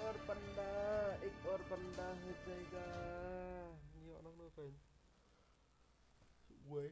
और बंदा एक और बंदा हो जाएगा nhiều năng nữa phải quê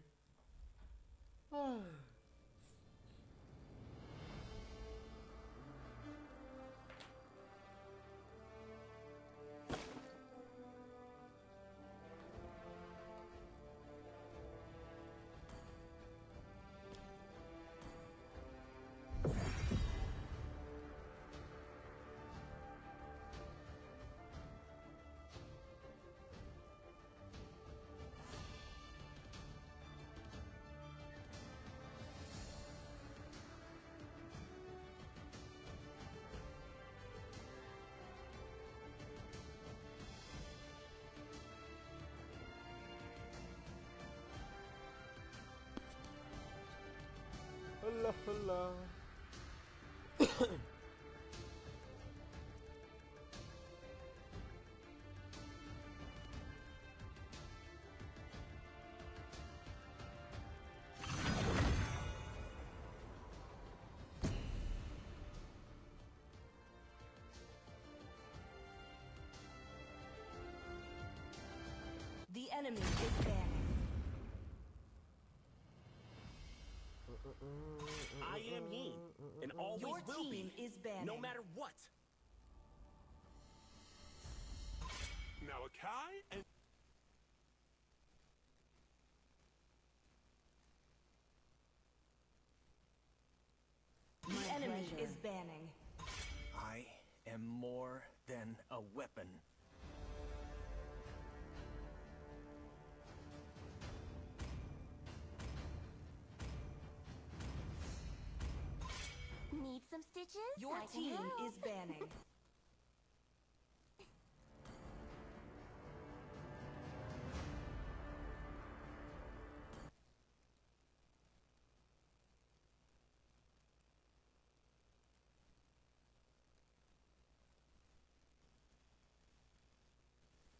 Allah Allah. The enemy is banning. I am Yin, and always Your will team be, is banning. no matter what. Malachi and The enemy is banning. I am more than a weapon. Need some stitches? Your I can team help. is banning.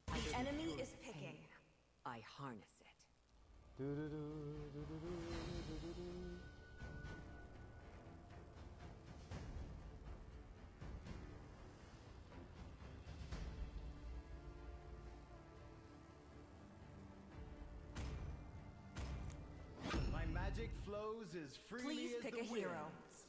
The enemy is picking. I harness it. My magic flows as freely Please as pick the a hero. winds.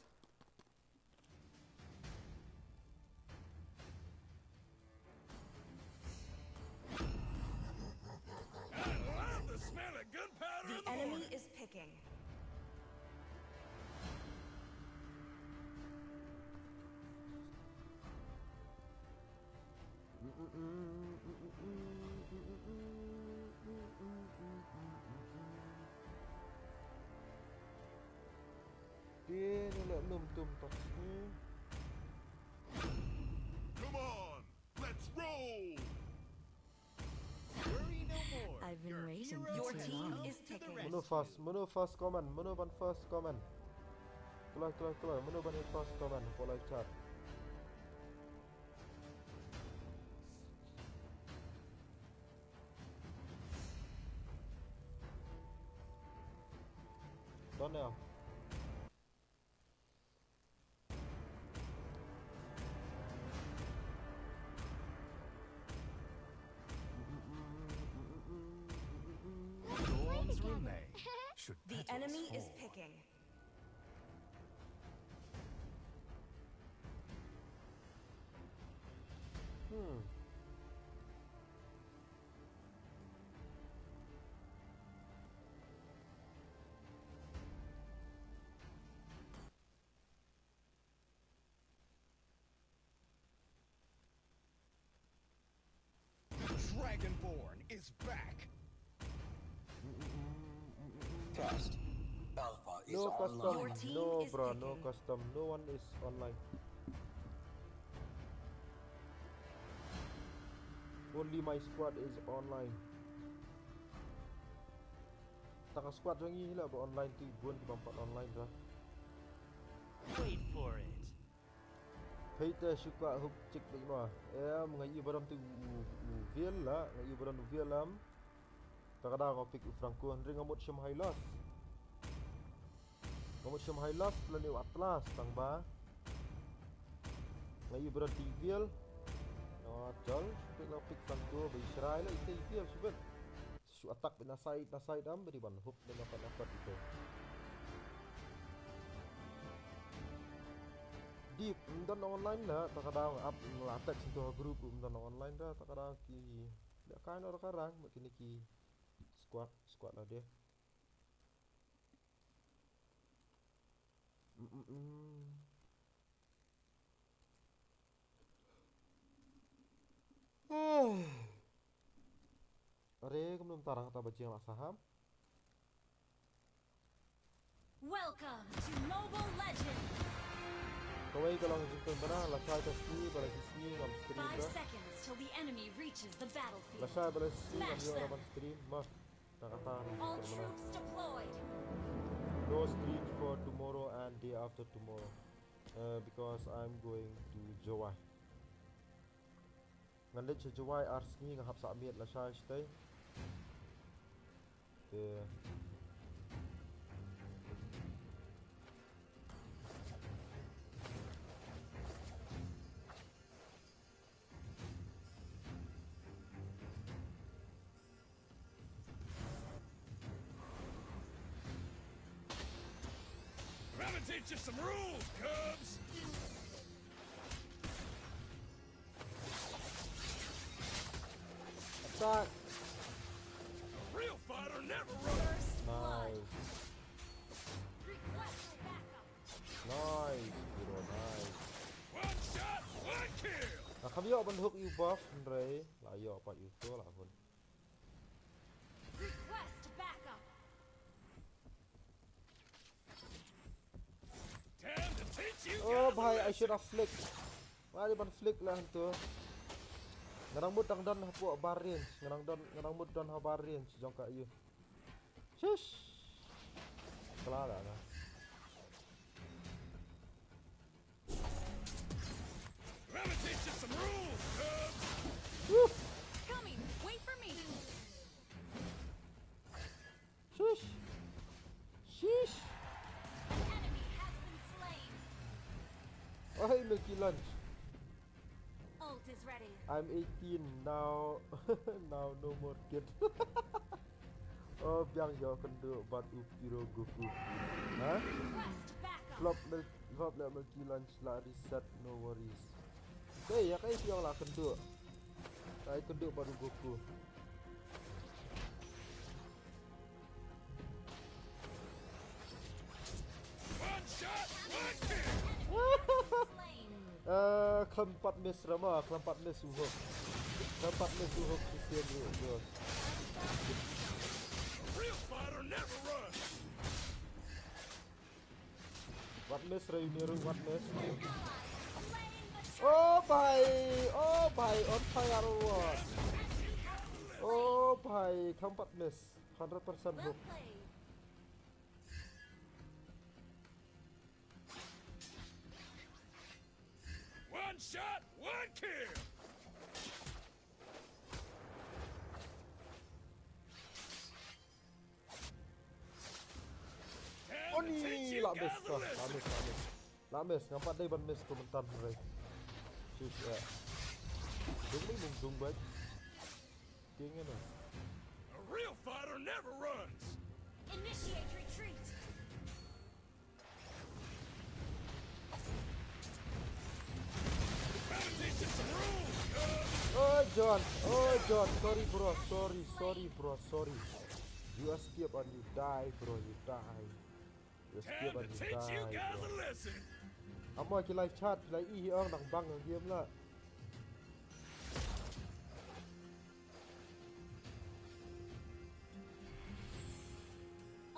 I love the smell of gunpowder in The the enemy morning. is picking. Dia ni lah belum tum tak. Come on, let's roll. Worry no more. I've been Your waiting hero Your has team come is to the picking. rescue. Menu fast comment, menu ban first comment. Keluar, menu ban first comment, pola chat. Done now. Thorns remain. Should The petals enemy is fall. picking. Dragonborn is back. Test. Alpha is No custom, Your team no is bro, no picking. custom, no one is online. Only my squad is online. Taka squad yang ni lah online tu bukan di bampat online dah. Wait for it. Hater suka hook cek ni mah. Mengaji barang tu vial lah, mengaji barang tu vial lam. Takada kau pick Franco Andre ngamut syam highlas. Ngamut syam highlas lalu atlas tang ba. Mengaji barang tu vial Jol, pick Franco Israel itu sebenarnya. Su attack na side am beri ban hook na dapat itu. Deep dan online lah, terkadang up ngelatek sentuh grup dan online dah terkadang ki. Dia kan orang karang makin ki squad lah dia. Are belum tarang kata baca yang saham. Welcome to Mobile Legends. Kawai kalau jumpa mana lasai tasti pada sini ngam stream 5 dah. seconds till the enemy reaches the battlefield. Lasai pada sini ngam Smash yo them. orang stream mah. Tak kata All troops deployed. no stream for tomorrow and day after tomorrow. Because I'm going to Jawai. Ngandet sa Jawai ars ni ngahap sa amit lasai stay. Okay. I'm gonna teach you some rules, Cubs. Attack. A real fighter never runs. First blood. Nice. Request backup. Nice. Bro, nice. One shot, one kill. Kami yo ban hook you buff Andre. Lah yo apa itu lah pun. Request backup. Time to teach you Oh guys a bhai, I lesson. should have flick. Mari ban flick lah tu. Ngarang mut dan hapu barin, ngarang mut dan habarin sejong ka ieu. Shush. Kelar lah. I'm gonna teach you some rules, Cubs. Woo. Coming. Wait for me. Shush. Sheesh. Enemy has been slain. Oh hey Milky Lunch. Ult is ready. I'm 18 now. Now no more kid. Oh biang yo kendo bat upiro Goku. Hah? Request backup. Flop Milky Lunch lah reset no worries. Okay, ya kai siang lah kendo. Kai kendo baru Goku. One shot, one kill. Slain. Keempat mes Rama, keempat mes Uhok. Keempat mes Uhok kesian dia. A real fighter never runs. What mes Rayuniru, what mes? Slain the Oh bhai, on fire what? Oh bhai, keempat mes, 100% well hook. played. One shot, one kill. Time Oh to teach ni, you lah guys mes a kah, lesson. lah mes, nampak dia ban mes komentar Ray. Shush ya. Dung baik. Tinggal dah. A real fighter never runs. Initiate retreat. I'm gonna teach you some rules, Cubs. Oh John, sorry bro, sorry. You escape and you die bro, you die. You escape Time and to you teach you die guys bro. a lesson. Amo ki live chat, lai i ang nang bang ang game lah.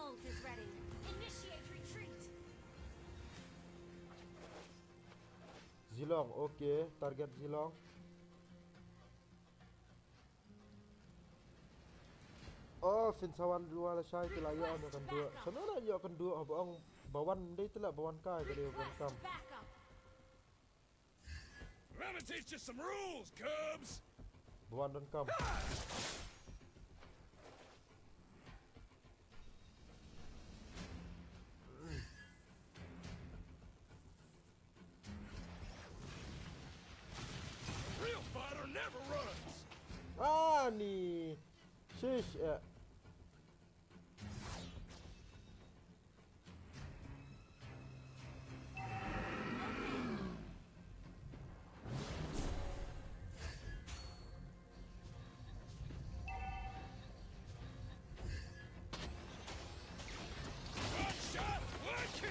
Ult is ready. Initiate retreat. Zilong, okay, target Zilong. Oh, Finsawan dua lah syai tu lah ya anu kan dua. Sana lah ya kan dua abang bawan dia tu lah bawan kai ke dia Request kam. backup. I'm gonna teach you some rules, Cubs. Bawan dan kam. Real fighter Wani. Sheesh. One shot, one kill.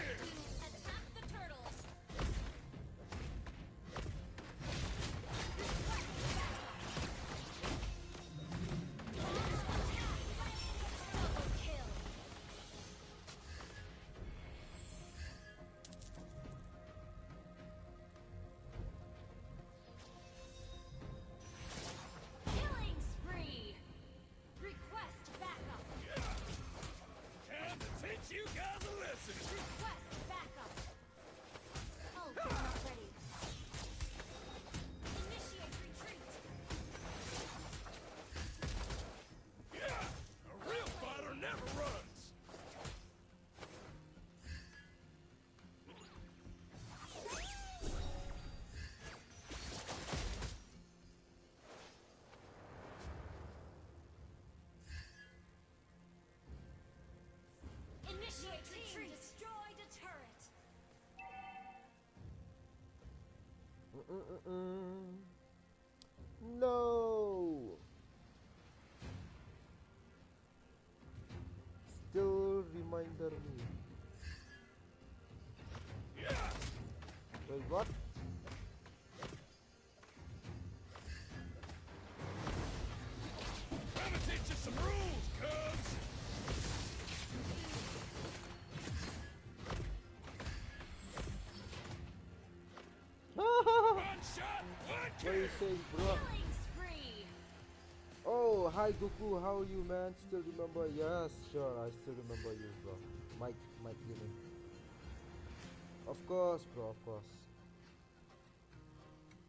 Attack the turtles. Double kill. Killing spree. Request backup. Time to teach you guys a lesson. Request backup. Ult is not ready. Initiate retreat. Yeah, a real fighter never runs. Initiate retreat. Destroyed a turret. No. Still reminder me. Yeah, Wait, what? trying to teach you some rules, cubs. One shot, one What kill. you saying, bro? Killing spree. Oh, hi Goku, how are you, man? Still remember? Yes, sure, I still remember you, bro. Mike Gaming. Of course, bro, of course.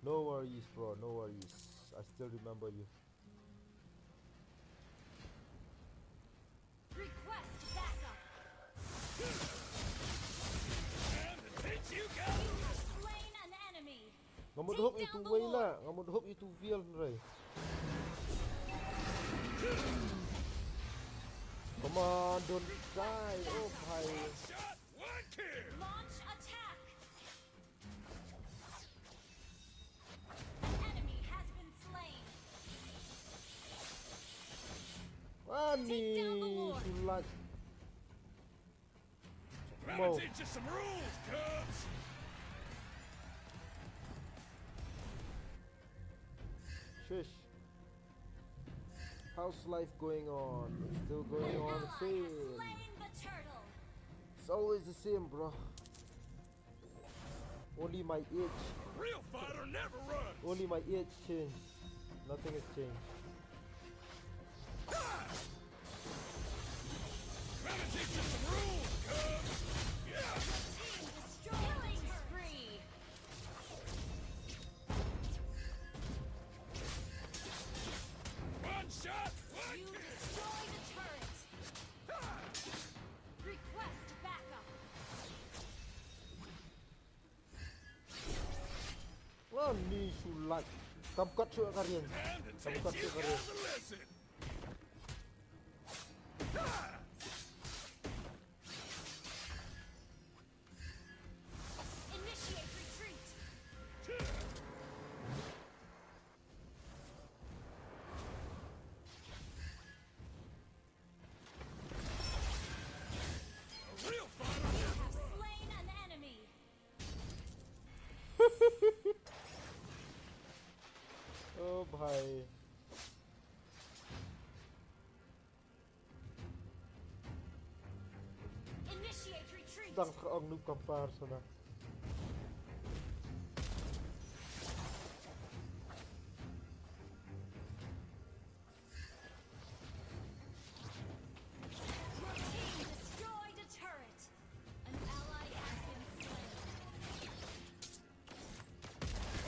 No worries, bro, no worries. I still remember you. Request backup. Time to teach you guys a lesson. Slain an enemy. Ngamud Take hope down itu the way wall. la. Ngamud hope itu feel ray. Come on, don't die. Oh, bhai. One shot, one kill. Launch attack. An enemy has been slain. Wani, down the wall. sulat. Trying Mo. to teach you some rules, cubs. Shush. How's life going on? It's still going An on ally the has same. slain the turtle. It's always the same, bro. Only my age. A real fighter never runs. Only my age changed. Nothing has changed. Trying to teach you some rules, cubs. Yeah, Team destroying spree. one shot, one You kill. destroyed a turret. Request backup. Wani, sulat. Kamkat syuk karian. Time to Kamkat teach you syuk karian. guys a lesson. Initiate retreat. A real fighter You never have runs. slain an enemy. Oh, bhai. Initiate retreat. Sedang seorang noob kampar sana. Your team destroyed a turret. An ally has been slain.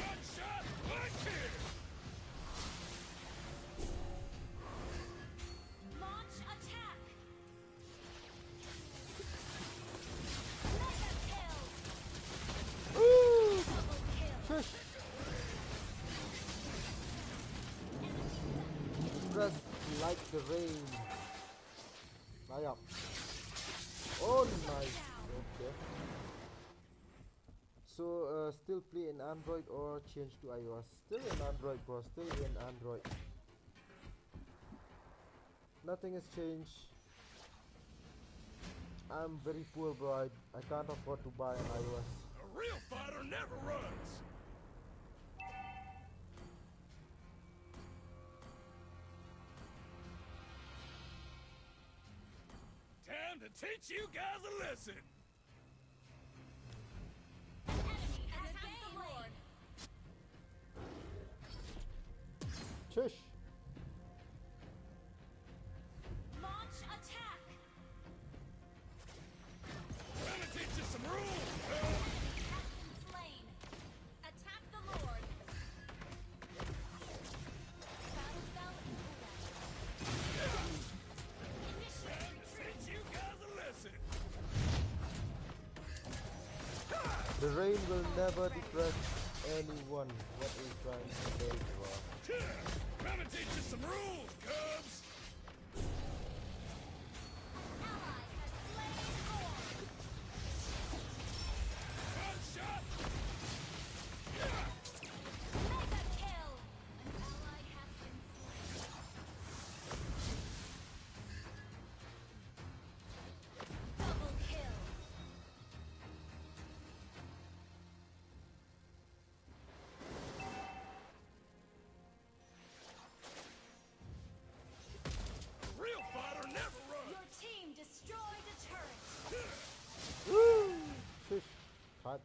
One shot, one kill. Launch attack. Mega kill. the rain. Ayap. Oh, nice. Okay. So, still play in Android or change to iOS? Still in Android, bro. Still in Android. Nothing has changed. I'm very poor, bro. I can't afford to buy an iOS. A real fighter never runs. Time to teach you guys a lesson. Enemy has been slain. Shush. Launch attack. Gonna teach you some rules. Enemy has been slain. Attack the Lord. Battle spell initiate retreat. Teach you guys a lesson. The rain will never depress anyone. What are you trying to say, bro? Gonna teach you some rules, Cubs. Ally has slain Thor. One shot. Mega kill. An ally has been slain. Double kill. Real fighter never runs. Your team destroyed a turret. Woo! Shush. Cut.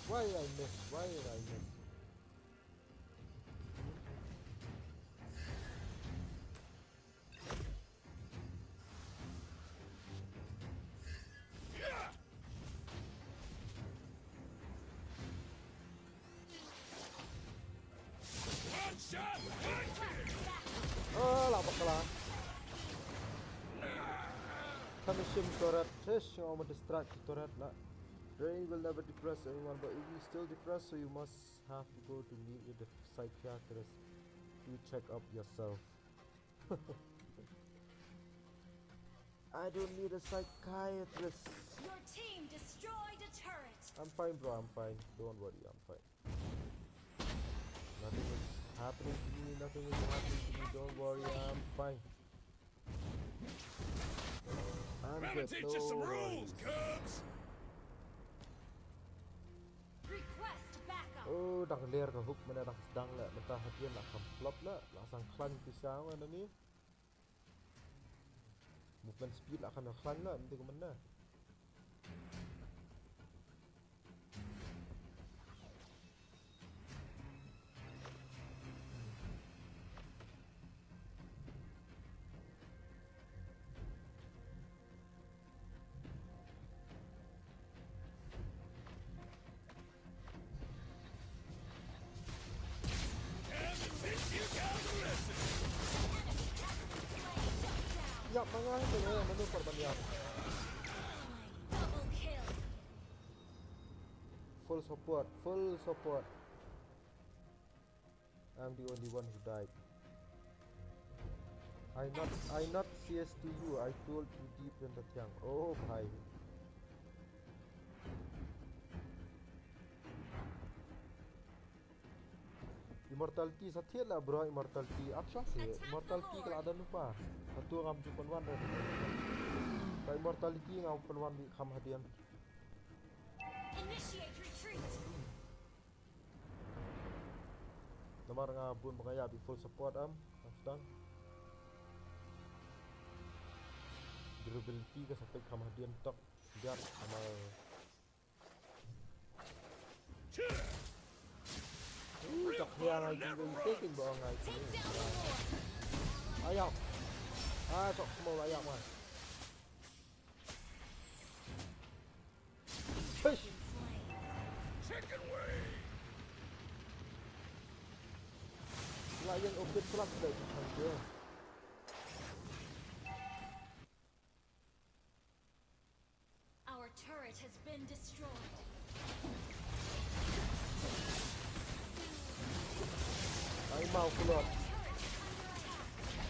Why did I miss? Why did I miss? One shot. One kill. Oh, lah bakalan. Punishing turret. Shush, you want to distract the turret lah. Rain will never depress anyone, but if you still depressed, so you must have to go to meet with the psychiatrist to check up yourself. I don't need a psychiatrist. Your team destroyed a turret. I'm fine, bro. I'm fine. Don't worry. I'm fine. Nothing is happening to me. Nothing is happening to me. Don't worry. I'm fine. I'm Gonna good. teach No you some worries. rules, Cubs. Request backup. Oh, dah leer ke hook mana dah sedang lah. Mentah hatian nak kamplop lah. Langsung klan pisang mana ni. Bukan speed akan nak klan lah. Nanti ke mana. Time to teach you guys a lesson. Ya, mga ito na. Manu korban ya. Double kill. Full support. Full support. I'm the only one who died. I not CS to you. I told you deep in the tongue. Oh, bhai. Immortality sa thiệt là bro, immortality अच्छा से immortality kalau ada lupa satu ngam jupan wan dah kalau immortality ngam jupan wan di kham hadian Initiate retreat. nomor ngabun mengaya bi full support sedang durability ke sampai kham hadian tok biar amal tak hiang lagi taking bawang lagi Take down the Lord. ayam sok semua ayam mas push Slain. Chicken wing. layan open plus dah dia Our turret has been destroyed. ay mau keluar Turret is under attack.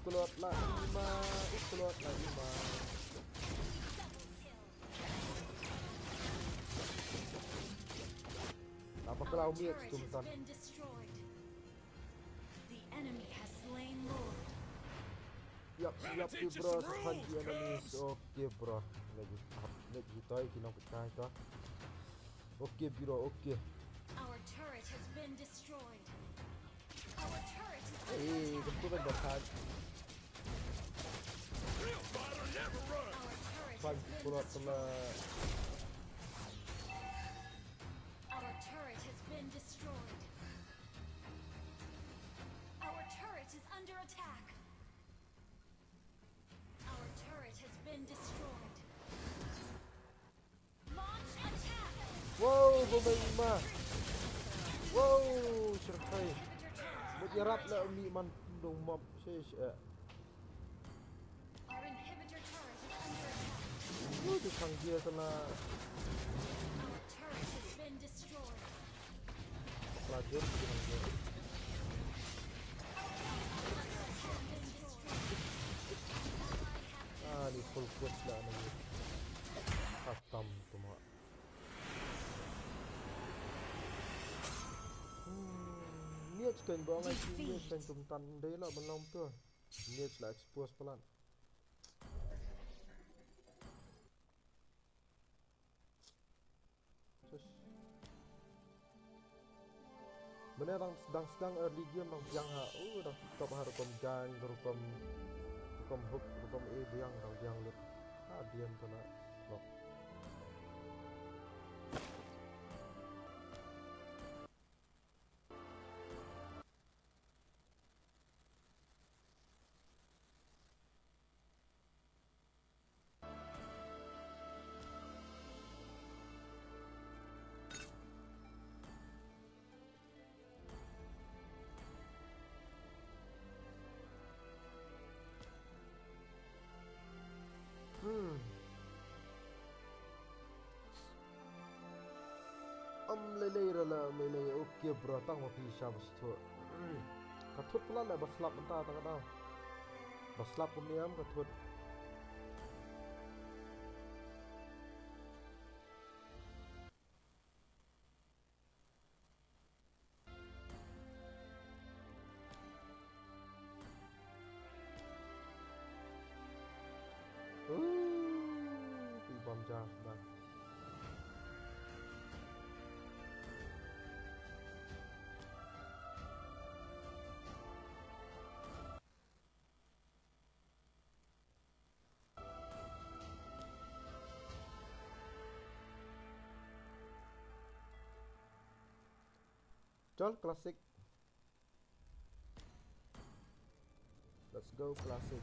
Ukulot la ima, ukulot la ima. Apa kalau Our miet turret tu has mentan? been destroyed. The enemy has slain Lord. Siap tu bro, sahaja enemies. Okey bro. Lagi toy kita nak pecah tu. Okey bro, okey. Our turret has been destroyed. Our turret is under attack. Betul kan dah Real fighter never runs. Our turret Pag has been pulat destroyed. pula. Our turret has been destroyed. Our turret is under attack. Our turret has been destroyed. Launch attack. Wow, bumima. Wow, syarkai. Inhibitor turret. Berjarap lah umi man dong mob shish. Our inhibitor turret is under attack. Tu sang dia kena Our turret has been destroyed. pelajar dengan dia. Ni full quotes lah ni. Khatam tu mak. Niat kan bang ai niat kan tumtan dei lah belum tu. Niat lah expose pelan. Benar sedang early game bang yang dah top harukom gang harukom hook harukom biang dah yang lut. Diam tu nak lock. Lele rala lele okey bro tang ma pisha bastu. Kathut pula lah baslap mentah tang dah. Baslap pumiam kathut. Pi bom jas dah. Jol classic. Let's go classic.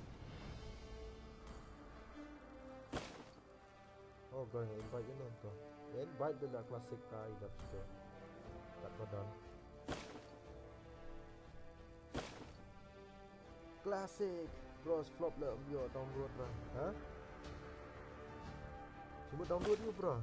Oh, going to invite you now to. Invite the classic guy that's the that got done. Classic. Bros flop lah yo download lah. Ha? Cuma download je bro.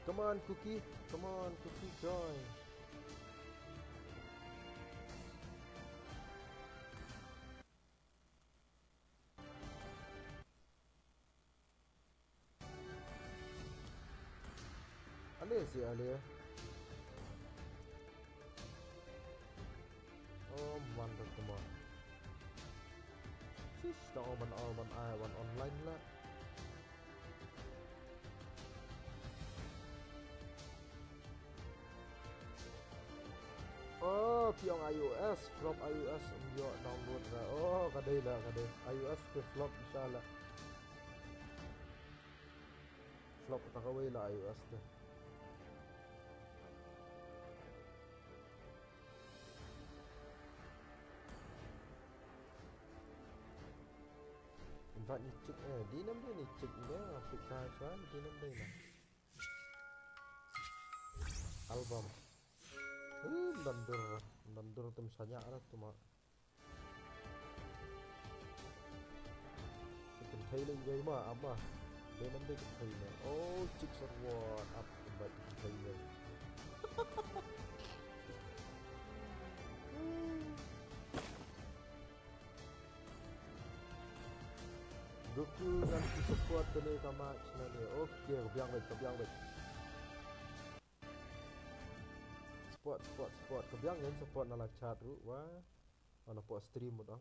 Come on, Cookie. Come on, Cookie, join. Ale sih Ale. Oh, mantap semua. Sis, dah oman online lah. Oh, piong iOS from iOS yo download lah. Oh, kadai iOS ke flop insyaallah. Flop tak kawai lah iOS tu. Invite ni cek di number ni cek ni aplikasi kan di number ni. Album. Nandur tu misalnya ada tu mak. Taylor juga mah apa? Dia nanti ke Taylor. Oh, chicks are what up kembali ke Taylor. Goku nanti support kena kamat sebenarnya. Okey, kebiang wait. Support. Kebiang kan support nala chat tu. Wah. Mana pot stream tu.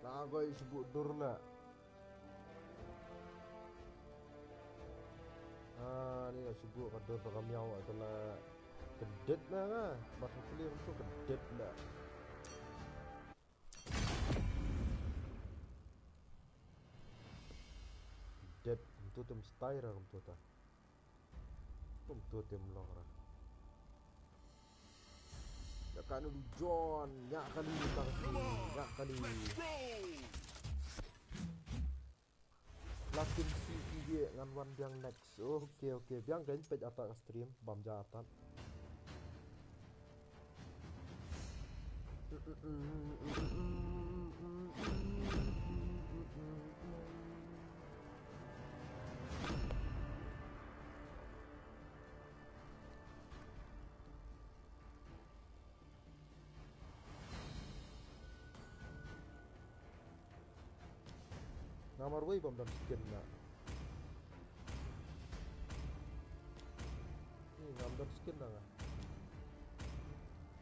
Nah, gue sebut dur lah. Ni nak sebut kat dur beramiau adalah kedet lah. Masa clear tu kedet lah. Kedet tu tem style lah tu ta. Tu tem long lah. Ya kan du John, ya kali Lakin si dia ngan wan biang next. Okey. Biang kan page atas stream bam jatan. Ngamar way bam dan skin na. Ni ngam dan skin na.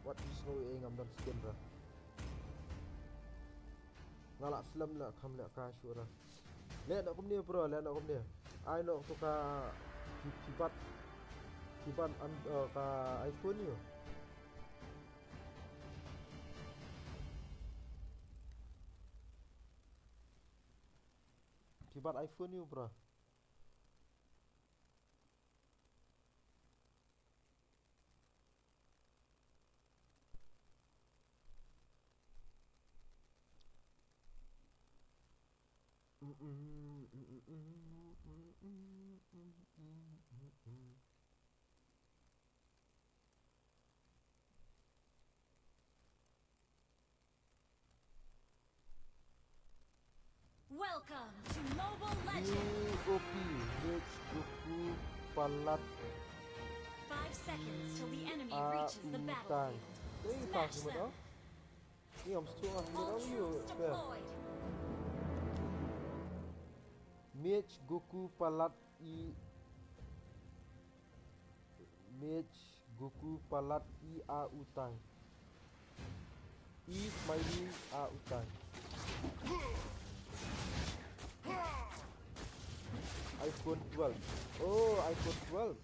What is no way ngam dan skin ra. Ngalak slam la kham la ka syura. Le nak kum ni bro, le nak kum ni. Ai nak tu ka kibat ka iPhone ni. Kibat iPhone ni bro. Welcome to Mobile Legends! OP, Rich, Goku, Palat, 5 seconds till the enemy reaches the battlefield. Smash them! Ni om setengah Ultras deployed! Mage, Goku, Palat, Mage, Goku, Palat, A Utang. Smiley, A Utang. iPhone 12. Oh, iPhone 12.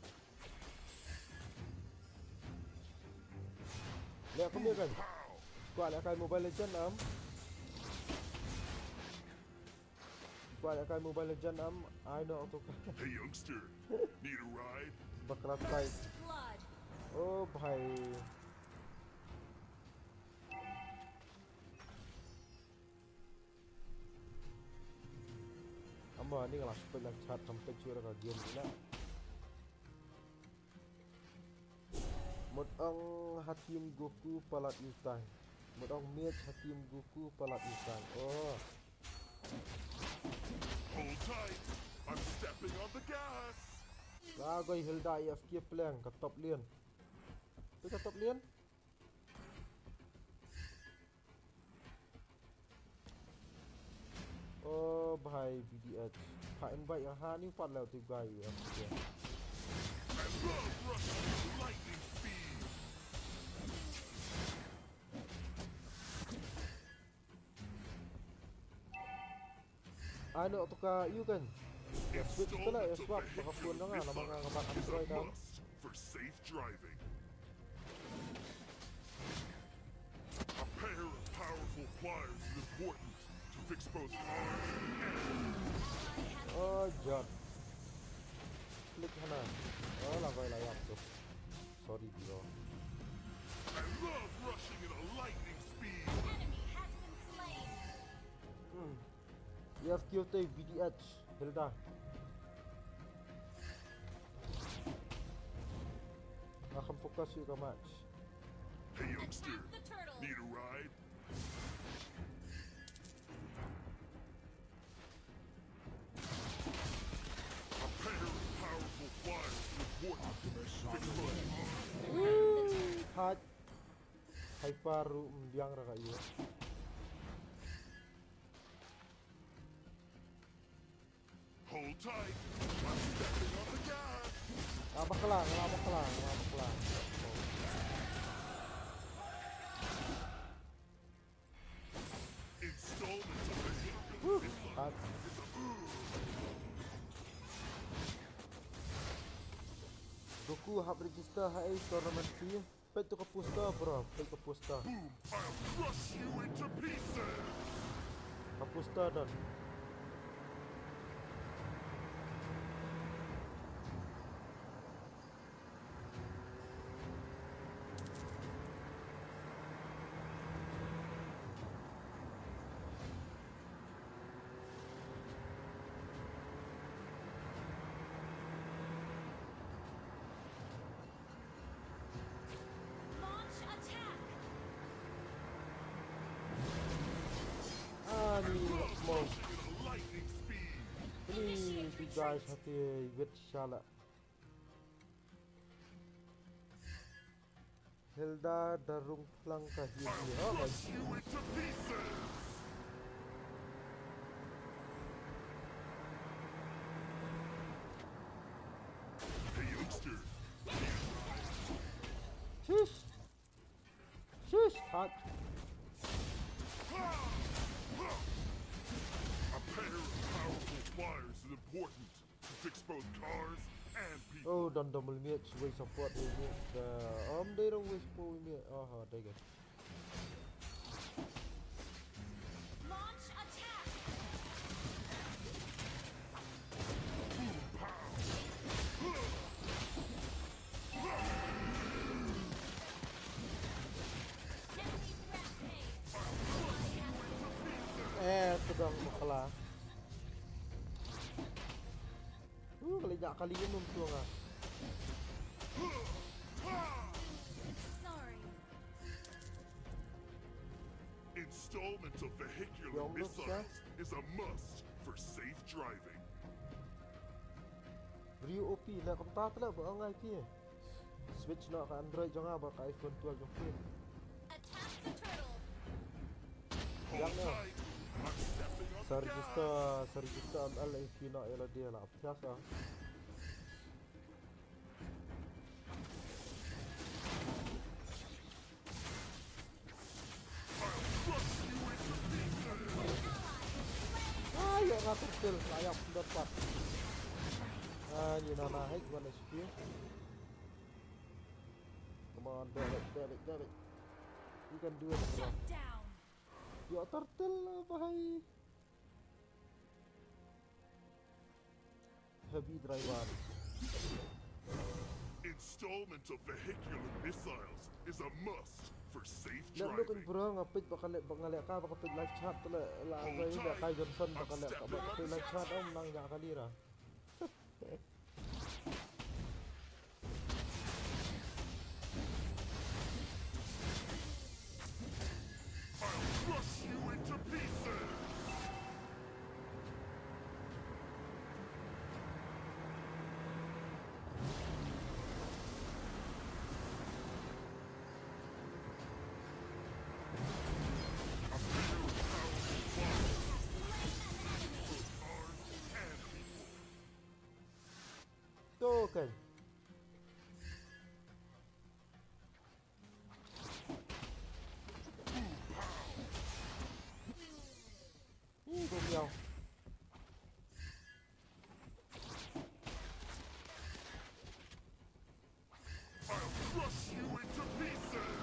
Lihat aku ni kan. Kuat nak main Mobile Legend am. I know tu. Hey youngster, need a ride? Bakrat kai. First blood! Oh, bhai. Amba ni kalau spell yang chat sampai cura ke game ni lah. Modang Hakim Goku Palat Utang. Modang Mage Hakim Goku Palat Utang. Oh. Hold tight, I'm stepping on the gas. Lagay Hilda AFK plan ke top lane. Tu ke top lane? Oh bhai BDH. Pak invite yang ha ni pat lah tu guy AFK. I love rushing with lightning speed. Ano tu ka you kan? Ya switch tu lah ya swap baka phone na nga na mga ngamak Android kan. For safe driving. A pair of powerful pliers is important to fix both cars and Oh jod. Klik hana. Oh lagay layak tu. Sorry bro. I love rushing at a lightning speed. Enemy has been slain! AFK tu BDH Hilda. Nakam focus you ke match. Hey, youngster. Attack the turtle. Need a ride? A pair of powerful flyers is important to expose arms. Hat. Hyper mbiang ra ka iyo. Hold tight. I'm stepping on the gas. Lama kelang, lama kelang, lama kelang. Installments of the hit. Hat. Goku hab register hai tournament fee. Pet tu ke poster bro, pet ke poster. Boom! I'll crush you into pieces. Ke poster dan. Launch attack. Ni mau. At a lightning speed. Ini si guys hati wet shala. Hilda darung flang kahir dia. Oh, Crush you into pieces. Hey, youngster. Shish. Shish. Hat. A pair of powerful flyers is important to fix both cars and people. Oh, dan double match way support way match. They don't way support way match. Oh, there you go. Launch attack. Enemy rampage. Sedang kalah. Kelinjak kali ini tu ngah. Sorry. Installment of vehicular Yang besar. missiles is a must for safe driving. Rio OP lah kau tak lah buat ngai pi. Switch nak ke Android jangan apa ke iPhone 12 jom. Attack the turtle. Hold Yang ni. tight. I'm stepping on the gas. Sergista LAP nak ialah dia lah biasa. Crush you into pieces. Ayo ngatur kill layak dapat. Ni nak naik one HP. Come on, Derek. You can do it, bro. Shut down. Ya turtle lah bahai. Heavy driver. Installment of vehicular missiles is a must for safe Nak lu kan driving. bro ngapit bakal ka bakal live chat tu lah apa ini dah Kai Johnson bakal live chat menang jak kali lah. I'll crush you into pieces. Tu kan. Gồm nhau. I'll crush you into pieces.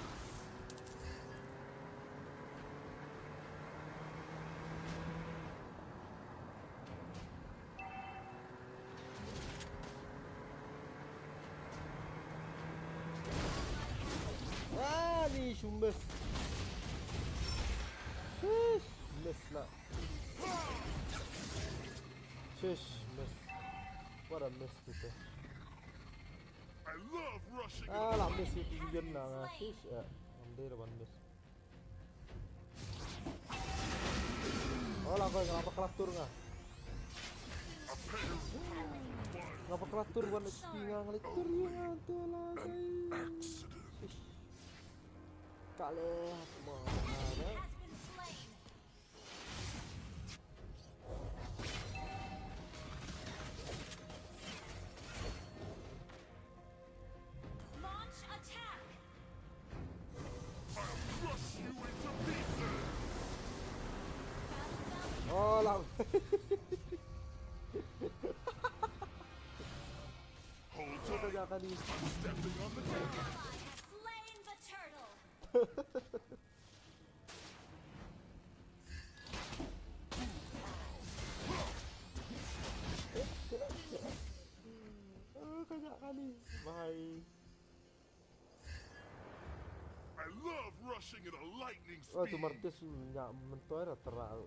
Ni shumbes. Shish, miss lah. Shish, miss. What a miss kita. I love rushing Ah, in a làm miss lightning si Vision na nga. Slain. Sis, làm đi là bạn miss. Oh, lang ko ngapa klatur nga. a pair of powerful pliers. Ngapa klatur ban XP nga ngalitur nga to lagay. Accident. Kale mo na. Has been slain. Launch attack. I'll crush you into pieces. Battle Valley Oh, lang. Hold Ito tight. kaya kani. I'm stepping on the gas. ally has slain the turtle. Oh, kaya kani. Bye. I love rushing at a lightning Oh, speed. tu martes nya mentoira terau.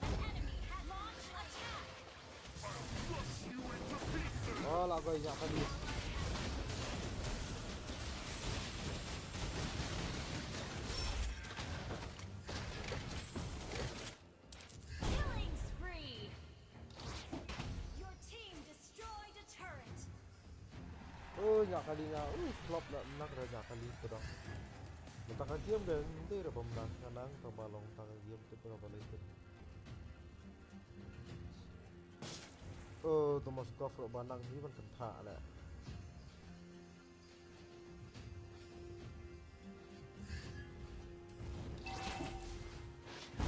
Enemy has launched attack. Crush you into pieces. Oh, lang ko nya kani. Killing spree. Your team destroyed a turret. Oh, nya kali nga. Flop na nak ra nya kali to dong. Mata game dan hindi ra pamnang kanang pabalong tang game to pa balay to. Oh, tu mas kof ro banang ni man kentha la.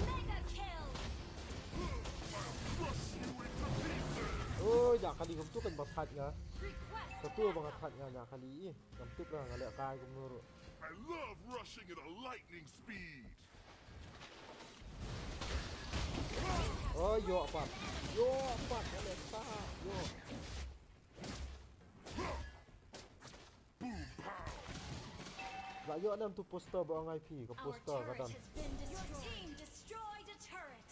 Mega kill. Crush you into pieces. Oh, nya kali gum tu kan bathat nga. Request Satu bangat hat nga nya kali. Gam tip lah ngale kai gum nur. I love rushing at a lightning speed. Oh, yo apa? Yo apa? Ngale ta. Yo. Boom pow. La yo nam tu poster ba ngai pi ka Our poster turret kadan. has been destroyed. Your team destroyed a turret.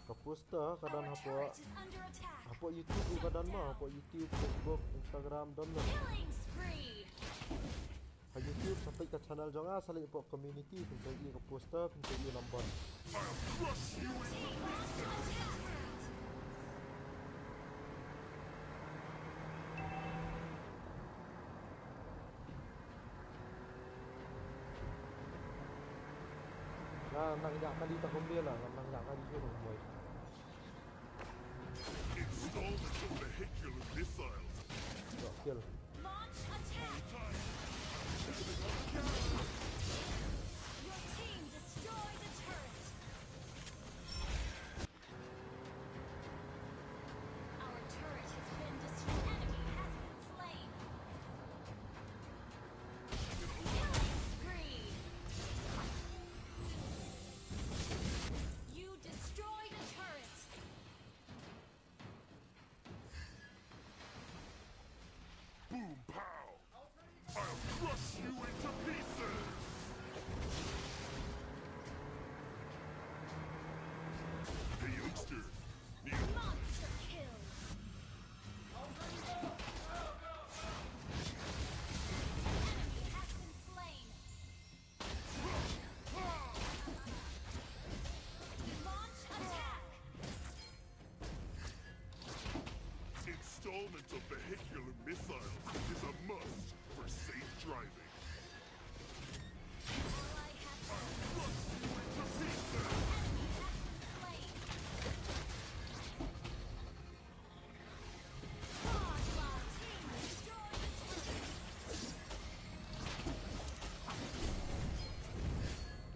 Ka poster kadan Our hapo. turret is under attack. Hapo YouTube kadan mah, hapo YouTube, Facebook, Instagram dan lah. Killing spree. Ha YouTube sampai ke channel jangan saling po community untuk i ke poster untuk i number. I'll crush you into Team launched attack. Nang yak kali tak kumbia lah, nang yak kali tu moy. installment of vehicular missiles. Tak kill. Launch attack. Your team destroyed a turret. Our turret has been destroyed. Enemy has been slain. Killing spree. You destroyed a turret. Boom pow. I'll crush you into pieces. Hey youngster, need a Monster kill. Enemy has been slain. Launch attack. installment of vehicular missiles is a must for safe driving. Ally has been Into pieces. enemy has been slain. Onslaught team destroyed a turret.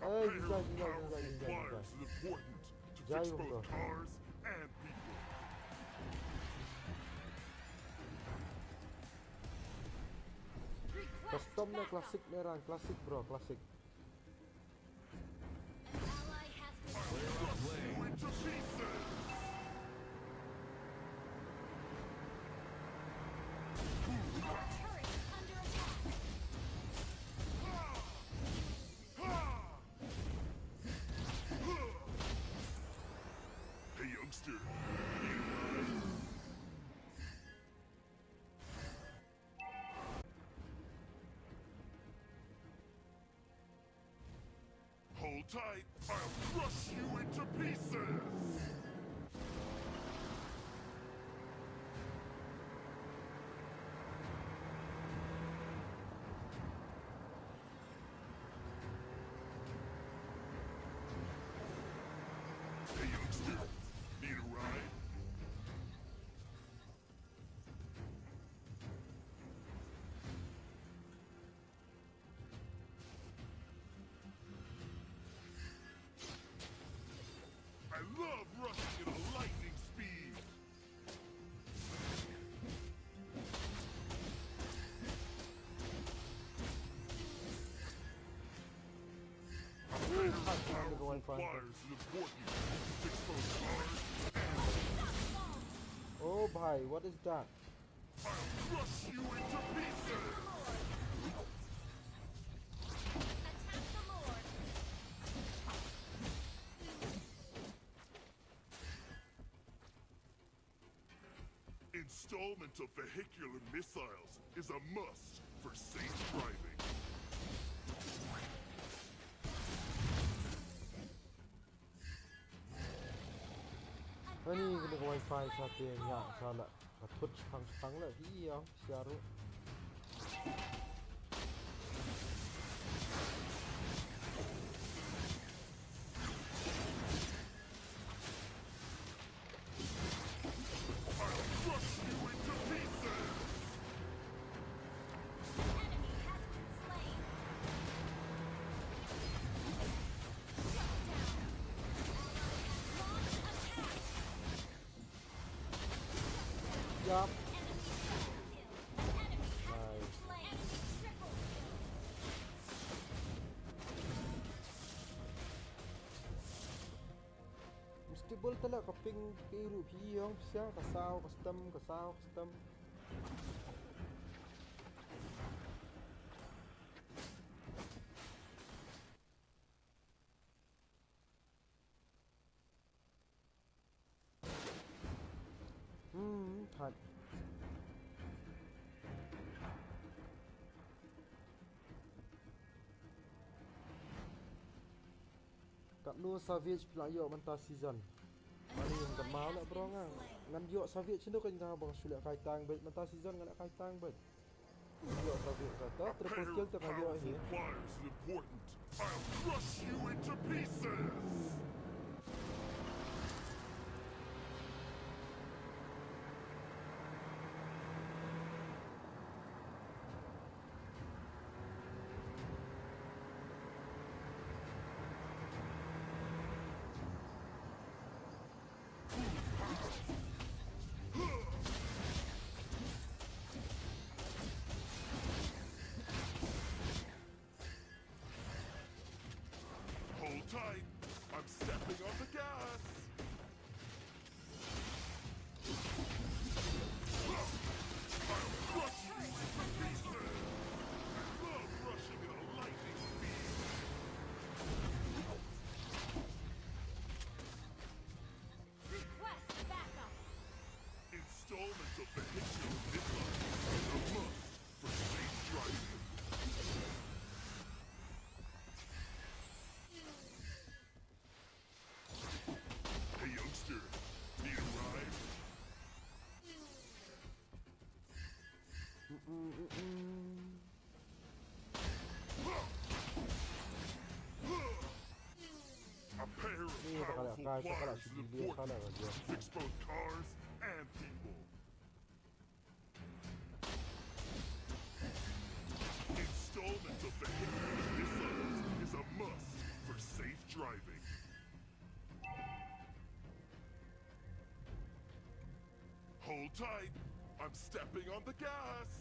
A Hey, pair you of guys. powerful pliers is important to fix Jai both Ho. cars and people. Request Custom na backup. klasik merah, klasik bro, klasik. An ally has been Into pieces. Our turret is under attack. Hey youngster, need a ride? Hold tight, I'll crush you into pieces! Hey youngster, need a ride? I love rushing at a lightning speed! Very powerful pliers is important to fix both cars and Oh bhai, what is that? I'll crush you into pieces! Attack the Lord. Installment of vehicular missiles is a must for safe driving. Ani kena ke wifi sa atin ya sala. Patut pang lah hiya siaru. I'll crush you into pieces! Enemy has been slain. Shut down. Ally has launched attack. Yup. Enemy double kill. Enemy has been slain. Enemy triple kill. Mesti bol tala kaping piru piyong sia kasau custom. Thật. Kat lu Savage pula yok mentah season. Ani yang tak mau nak berong ah. Ngan yok Savage tu kan dah bang sulit kai tang bet mentah season kan nak kai tang bet. Yok Savage kata A triple pair kill of tu kan yok powerful ni. pliers is important. I'll crush you into pieces! Hold tight, I'm stepping on the gas! I'll crush you into pieces! I love rushing at a lightning speed! Request backup. Installment of vehicular missiles is a must for safe driving. Hey youngster, need a ride? A pair of Ni tak ada powerful kai tak ada pliers is segi dia important salah dia. to fix both cars and people. Installment of vehicular missiles is a must for safe driving. Hold tight, I'm stepping on the gas!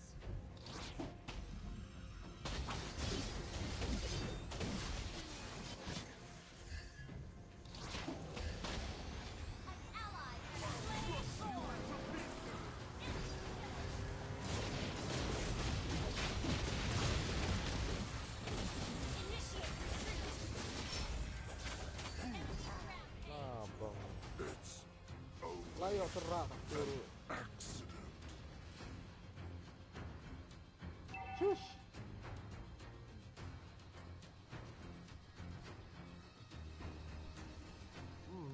An ally has slain Thor. Initiate retreat. Enemy surrounded. Ah bang. It's only Layak terak turu. accident. Shush.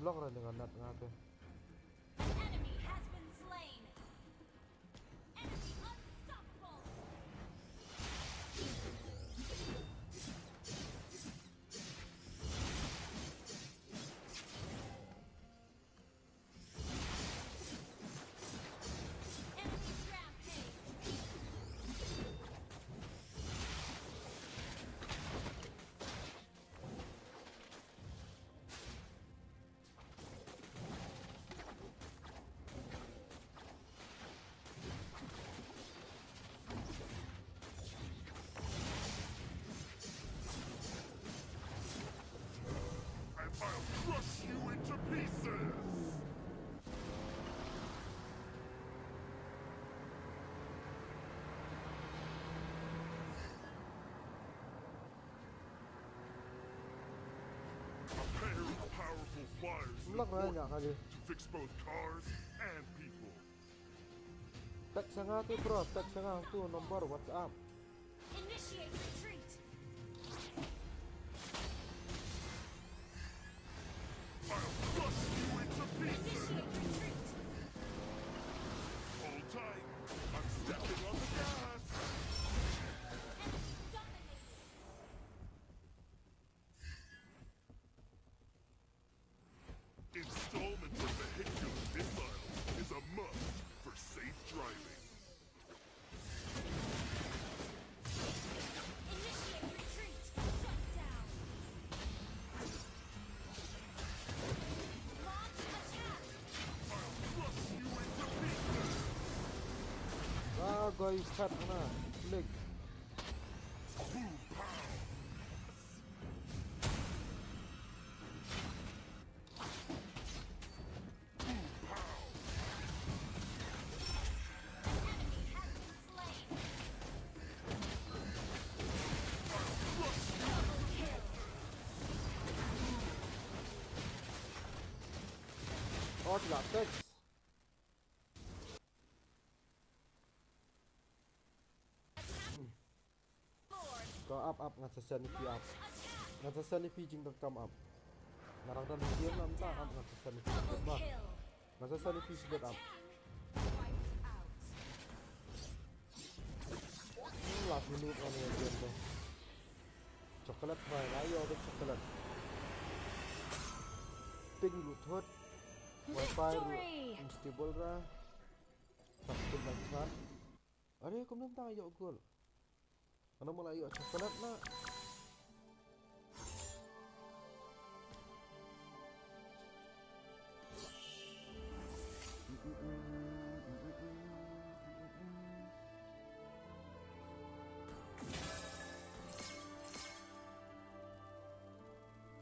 Block ra dengan nat ngato. Enemy has been slain. Enemy unstoppable. Enemy rampage. And I'll crush you into pieces! A pair of powerful flyers is Block ra nya important kali. to fix both cars and people. Tek sa ngato bro, tek sa ngato nomor WhatsApp. Initiate retreat. I'll crush you into pieces! Initiate retreat. Hold tight. I'm stepping on the gas. Enemy dominated. Installment of vehicular missiles is a must for safe driving. Initiate retreat. Shut down. Launch attack. I'll crush you into pieces! Ah, guys, fat na. Flick. Boom pow! Boom pow! Enemy has been slain. Double kill. Oh, tidak tek. Lord. Go up ngan sesan ni up. Attack. Ngan sesan ni jing tak come up. Ngarang dan dia nam tak up ngan sesan ni. Double Bah. kill. Ngan sesan ni split up. Wiped out. Last minute on yang dia tu. Coklat mai, ayo ada coklat. Ping root hot. Wi-Fi Victory! unstable ra. Takut banget. Are aku belum tahu gol. Mana mulai ayo coklat nak.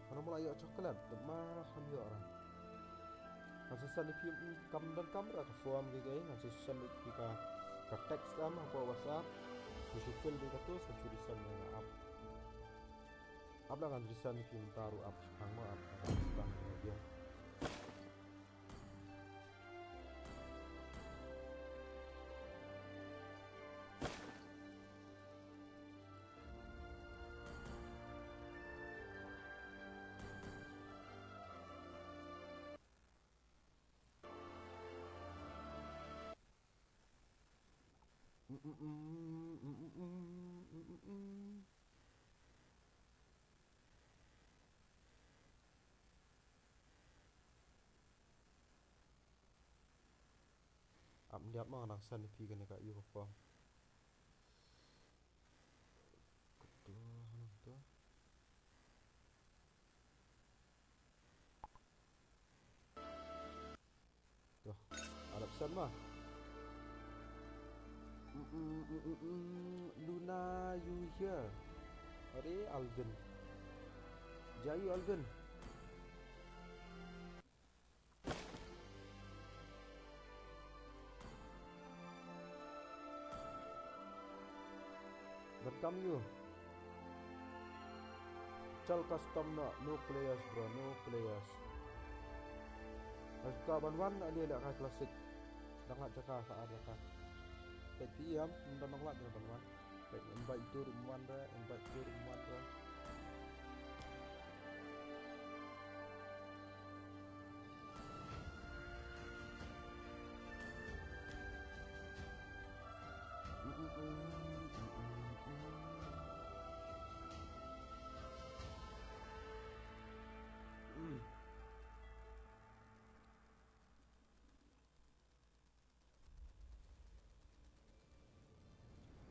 Mana mulai ayo coklat. Demah kami orang. Nasusan ni kam dan kamera ke form ke gay. Nasusan ni ka teks kam apa WhatsApp. Susul dia kata tulisan yang up. Up lah kan tulisan ni taruh up. Hang up. Bang dia. Lihat mah anak san pi kan kat you form. Ketua. Tuh, ada pesan mah. Luna, you here? Are Alvin? Jayu Alvin. Welcome you. Chal custom no players bro, no players. As ka ban dia dak klasik. Dangat cakap saat dekat. Tek diam dan nolak dia ban. Tek invite to room 1 dah, invite to room 1 dah.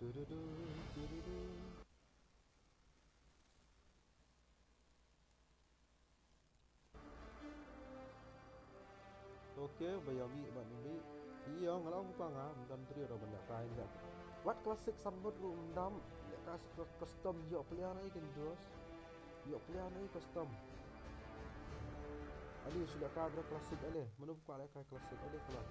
Tududu, tududu. Okey, bayami bạn bị iya ngalau buka ngam dan trio dah banyak kain dah. What classic sambut room dam lek kasih custom yo pilihan ai kan dos. Yo pilihan ai custom. Ali sudah kabra klasik ale. Mana buka lek kai klasik ale kelas.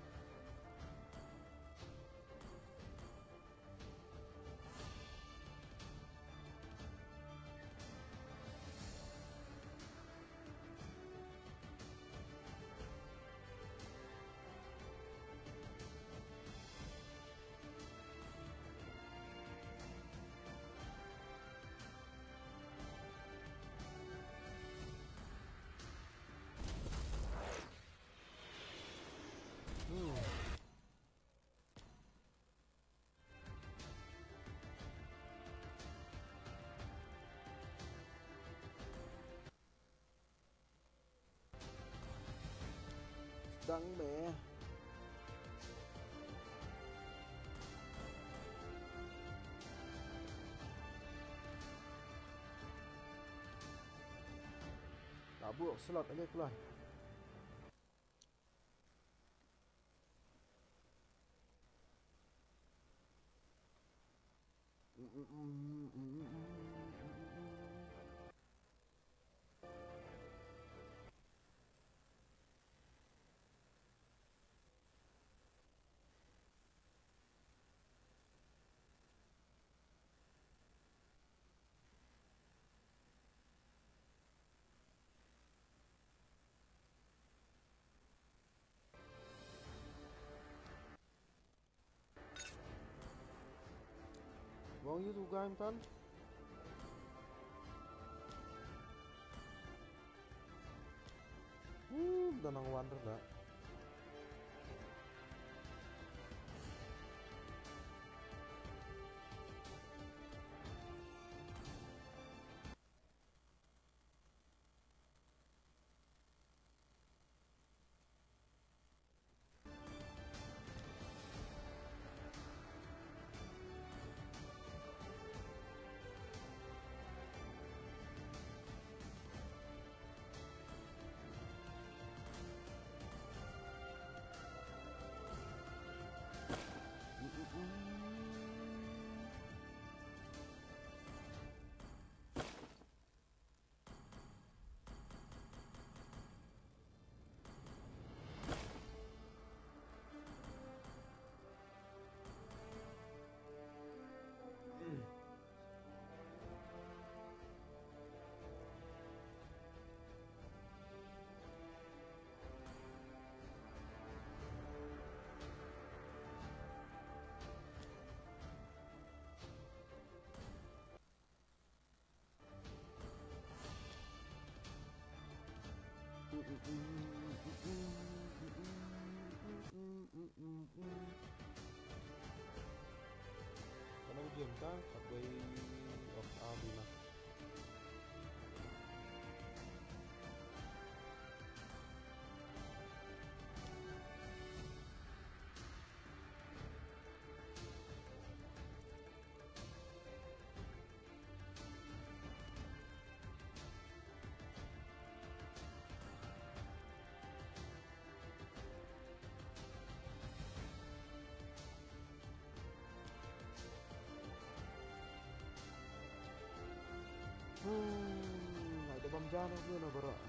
Sedang be. Tabuk slot ale keluar. Wong you tu game kan? Danang wonder dah. Karena ujian kan sebagai of Abina. Ada bom jana pun nak berak.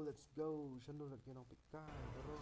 Let's go. Sendo nak kena pikai, bro.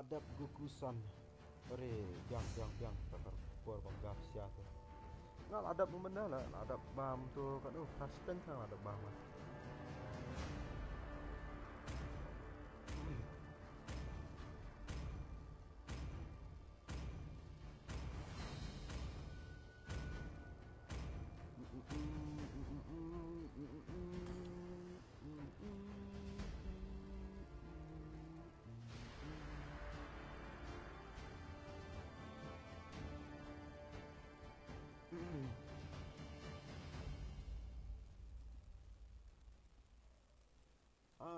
adap gugusan. Ore, biang. Takar por bangga sia tu. Ngal adap mana lah, adap bam tu kat tu. Custom kan adap bam.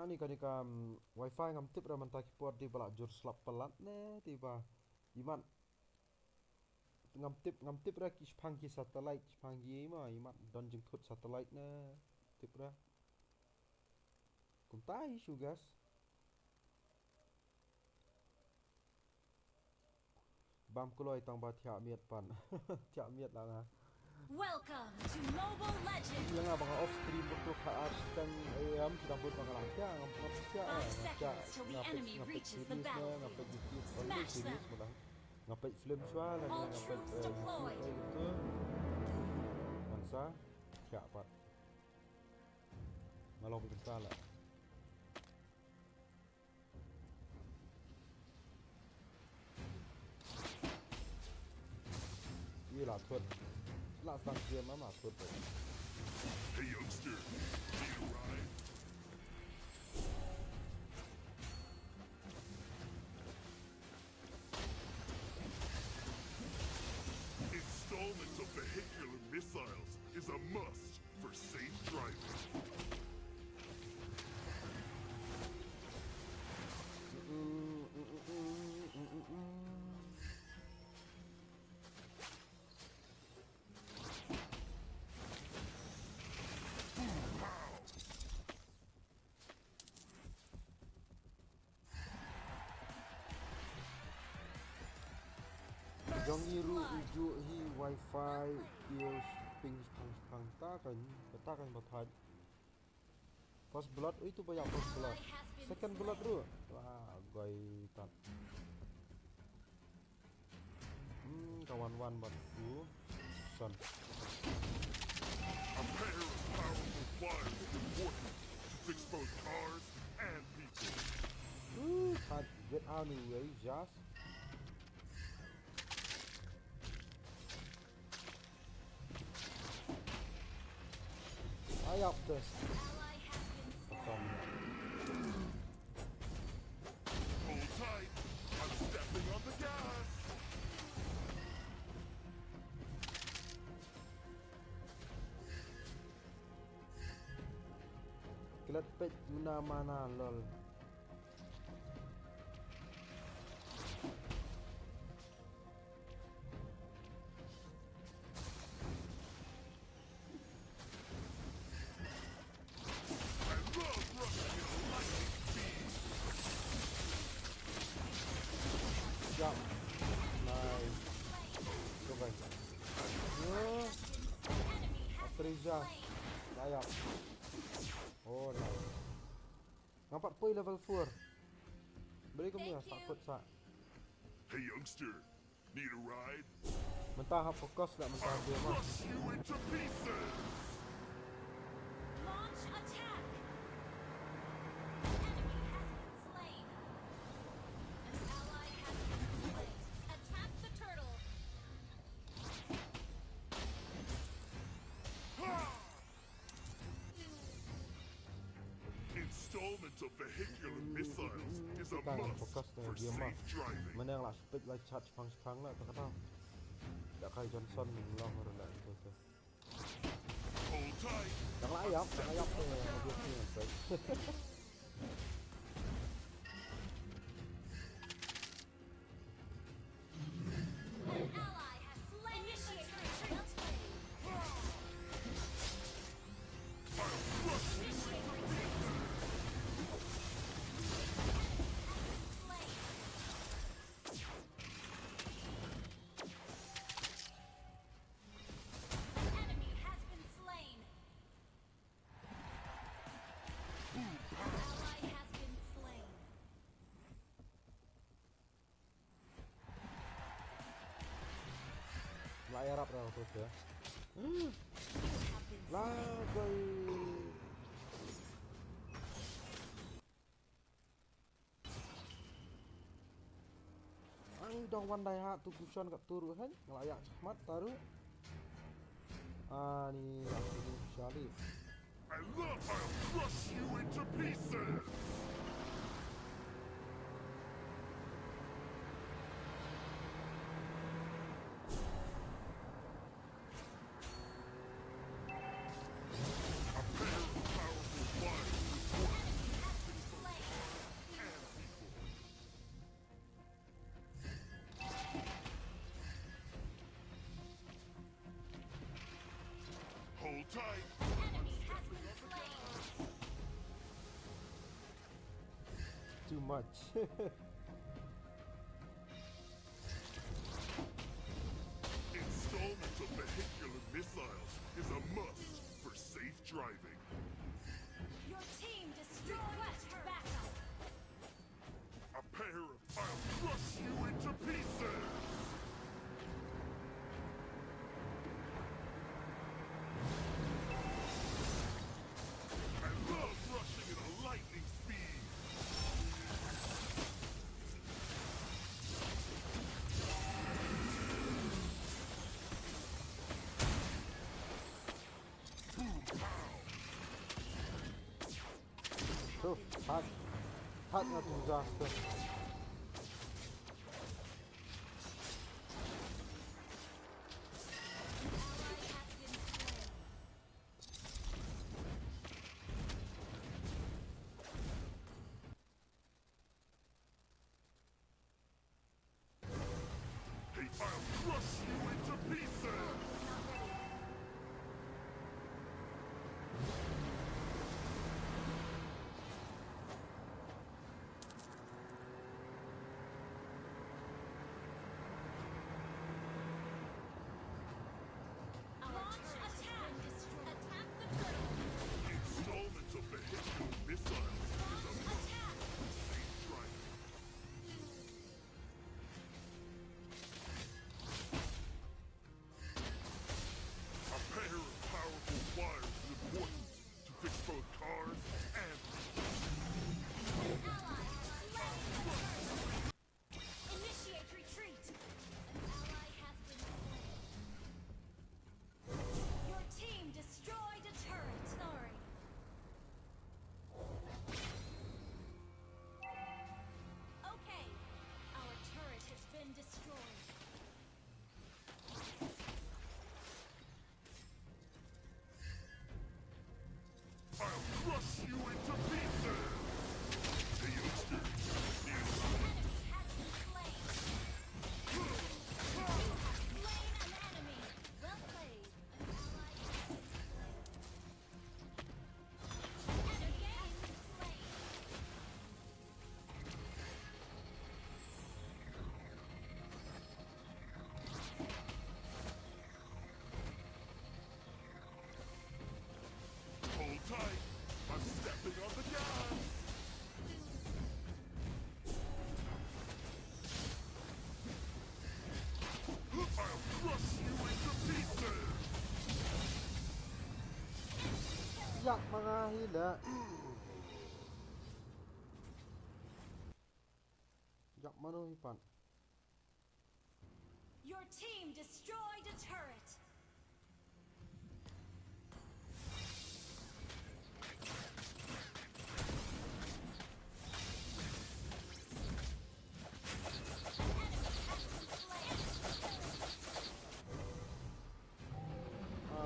Ni kan wifi ngam tip ra man ta keyboard di balak jur slap pelat ne tiba iman ngam tip ra ki spangki satellite spangki ma iman don jing thut satellite ne tip ra kum tai sugas bam kuloi tang ba thia miet pan thia miet la nga Welcome to Mobile Legends! yang abang off stream untuk khas dan ayam sudah buat bangala sia ngam sia 5 seconds till the enemy reaches the battlefield. Smash them! Ngapai film soal dan All ngapai troops deployed. itu bangsa siap pat ngalong kita lah iya lah tuan lah sang dia mama tuan Hey youngster, need a ride? Installments of vehicular missiles is a must for safe driving. Jong iru uju hi wifi yêu ping pang ta kan bathai first blood itu banyak first blood second blood bro wah goi tat kawan-wan batu son A pair of powerful pliers is important to fix both cars and people. tat get out anyway just ayap tes Ally has been slain. Hold tight, I'm stepping on the gas. kelat pet guna mana lol I love rushing at a lightning speed. jump nice coba Enemy has been Triza slain. ayap oh nice nampak poi level 4 beri kamu ya takut sa Hey youngster, need a ride? mentah fokus nak mentah dia mah Crush you into pieces. Launch attack! Enemy has been slain. An ally has been slain. Attack the turtle. Installment of vehicular missiles is a Kita yang must fokus for dengan dia mah safe driving. mana yang lah speed lah charge pang lah tak kata tak kaya Johnson long rendah itu tu Hold tight. yang ayap tu mobil ni sampai An ally has slain. Initiate retreat. Initiate retreat. Slain. Enemy has been slain. Naka-air up na ako to. You have been Lagay. Ang dong one day ha tu kusion kat turu kan. Ngelayak mat taruh. Ni aku ni Sharif. I'll crush you into pieces! A pair of powerful flyers has been slain. and people. Hold tight. Enemy has been slain. Too much. Installment of vehicular missiles is a must for safe driving. Your team destroyed backup. A pair of I'll crush you into pieces! I love rushing at a lightning speed! Tuh, hard. Hard na disaster. Ally has been slain. Hey, I'll crush you into pieces! Not ready. Launch attack. Attack the turtle. Installment of vehicular missiles is a Launch must attack. for safe driving. A pair of powerful flyers is important to fix both cars and Ally has slain the turtle. Initiate retreat. An ally has been slain. Your team destroyed a turret. Sorry. Okay. Our turret has been destroyed. I'll crush you into pieces! Hey youngsters, Enemy has been slain. You have slain an enemy. Well played. An ally has been slain. Enemy has been slain. hold tight. I'm stepping on the gas. I'll crush you into pieces! Yak mga hila. Yak manuhipan. Your team destroyed a turret. Enemy has been slain.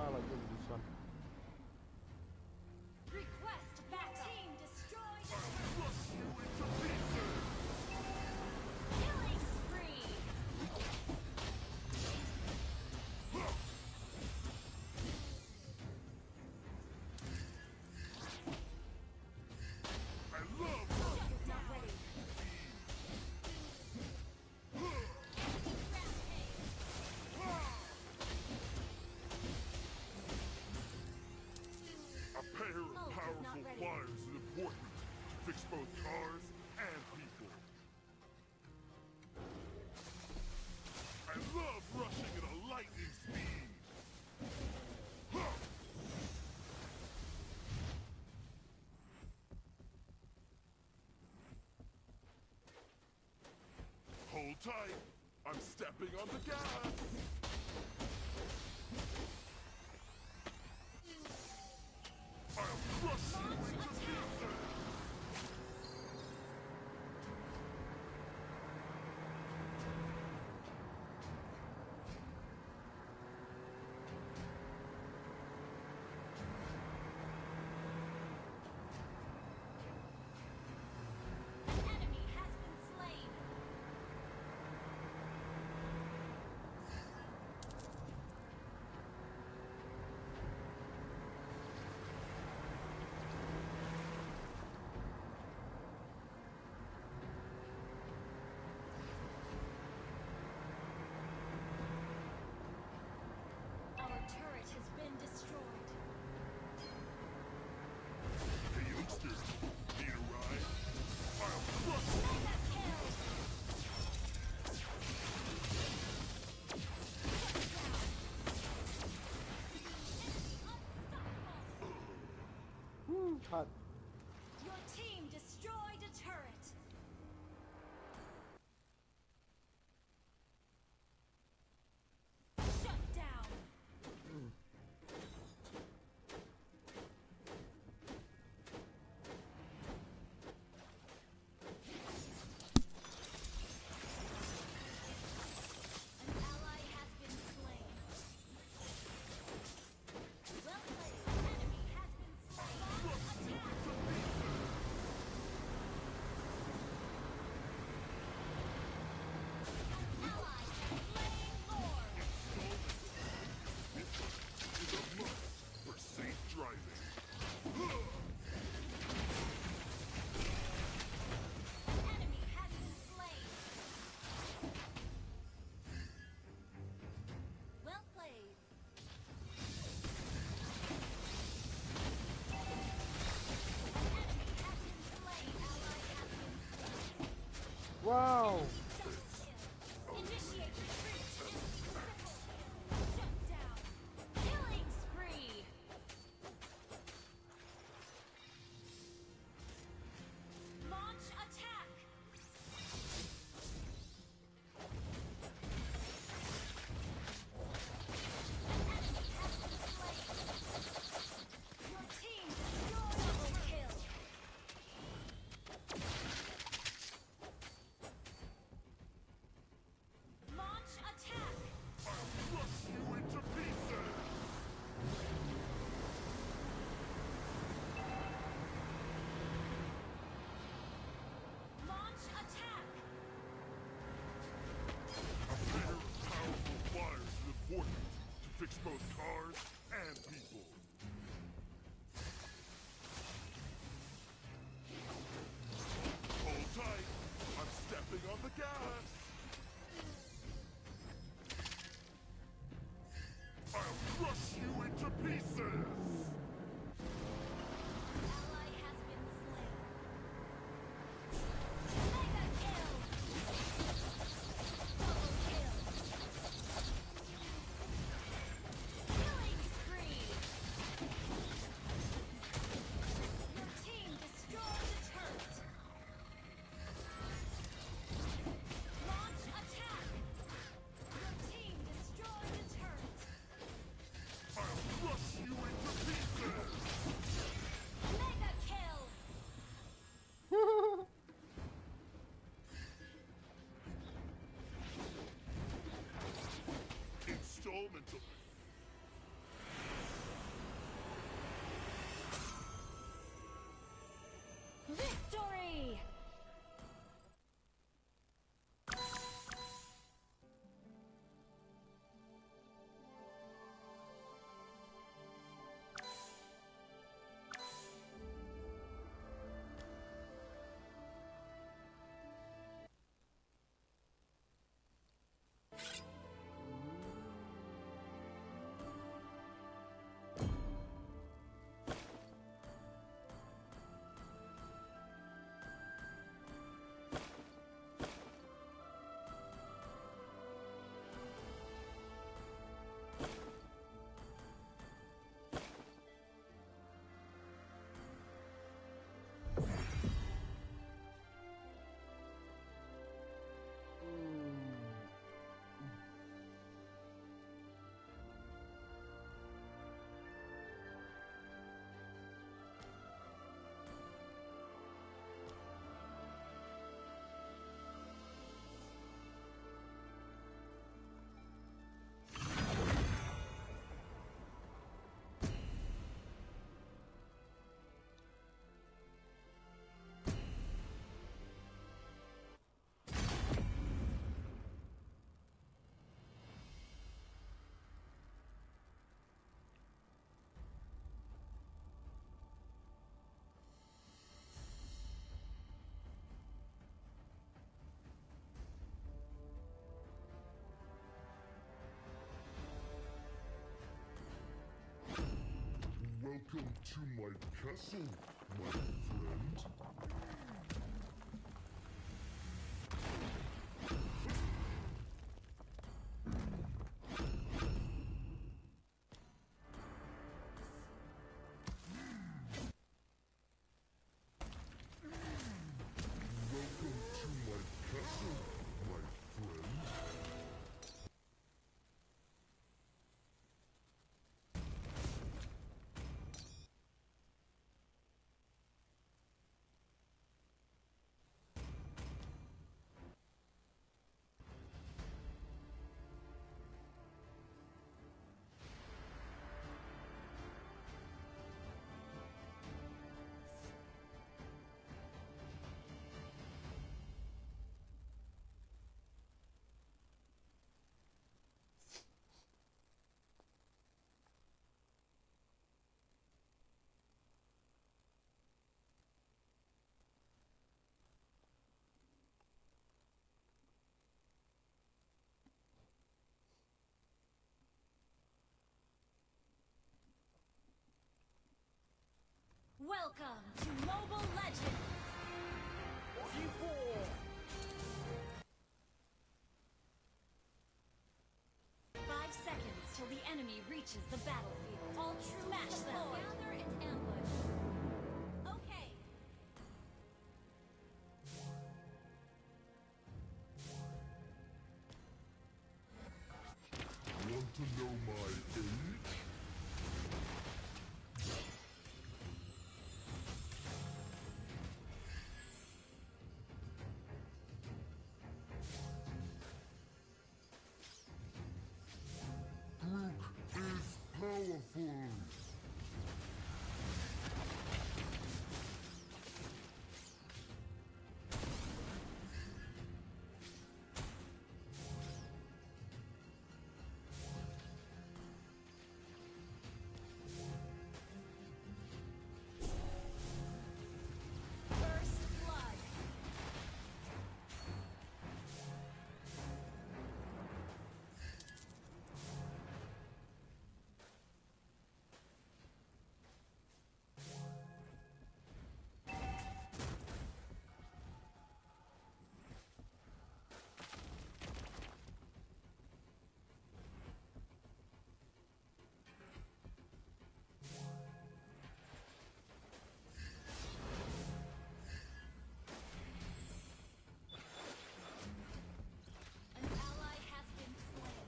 Lagi urusan. Request back. Team destroyed a I'll turret. crush you into pieces! Killing spree. I love Not ready. a pair of not powerful ready. flyers is important to fix both cars and people. I love rushing at a lightning speed. tight. I'm stepping on the gas. I'll crush you into pieces. An enemy has been slain. Our turret has been destroyed. Hey, youngster. Need a ride? I'll crush you. Mega kill! Unstoppable! Woo, hot. Your team destroyed a turret. Shut down. An ally has been slain. Well played. Enemy has been slain. Attack! An ally has slain Lord. Is a must for safe driving. Enemy has been slain. Well played. Enemy has been slain. Ally has been slain. Wow. Double kill. Initiate retreat. Triple kill. Shut down. Killing spree. Launch attack. Enemy has been slain. Your team destroyed double kill. Welcome to my castle, my friend. Welcome to my castle, my friend. Welcome to Mobile Legends! 5 seconds till the enemy reaches the battlefield. All smash them! Gather and ambush. Okay. Want to know my age? Brooke is powerful. First blood. An ally has been slain.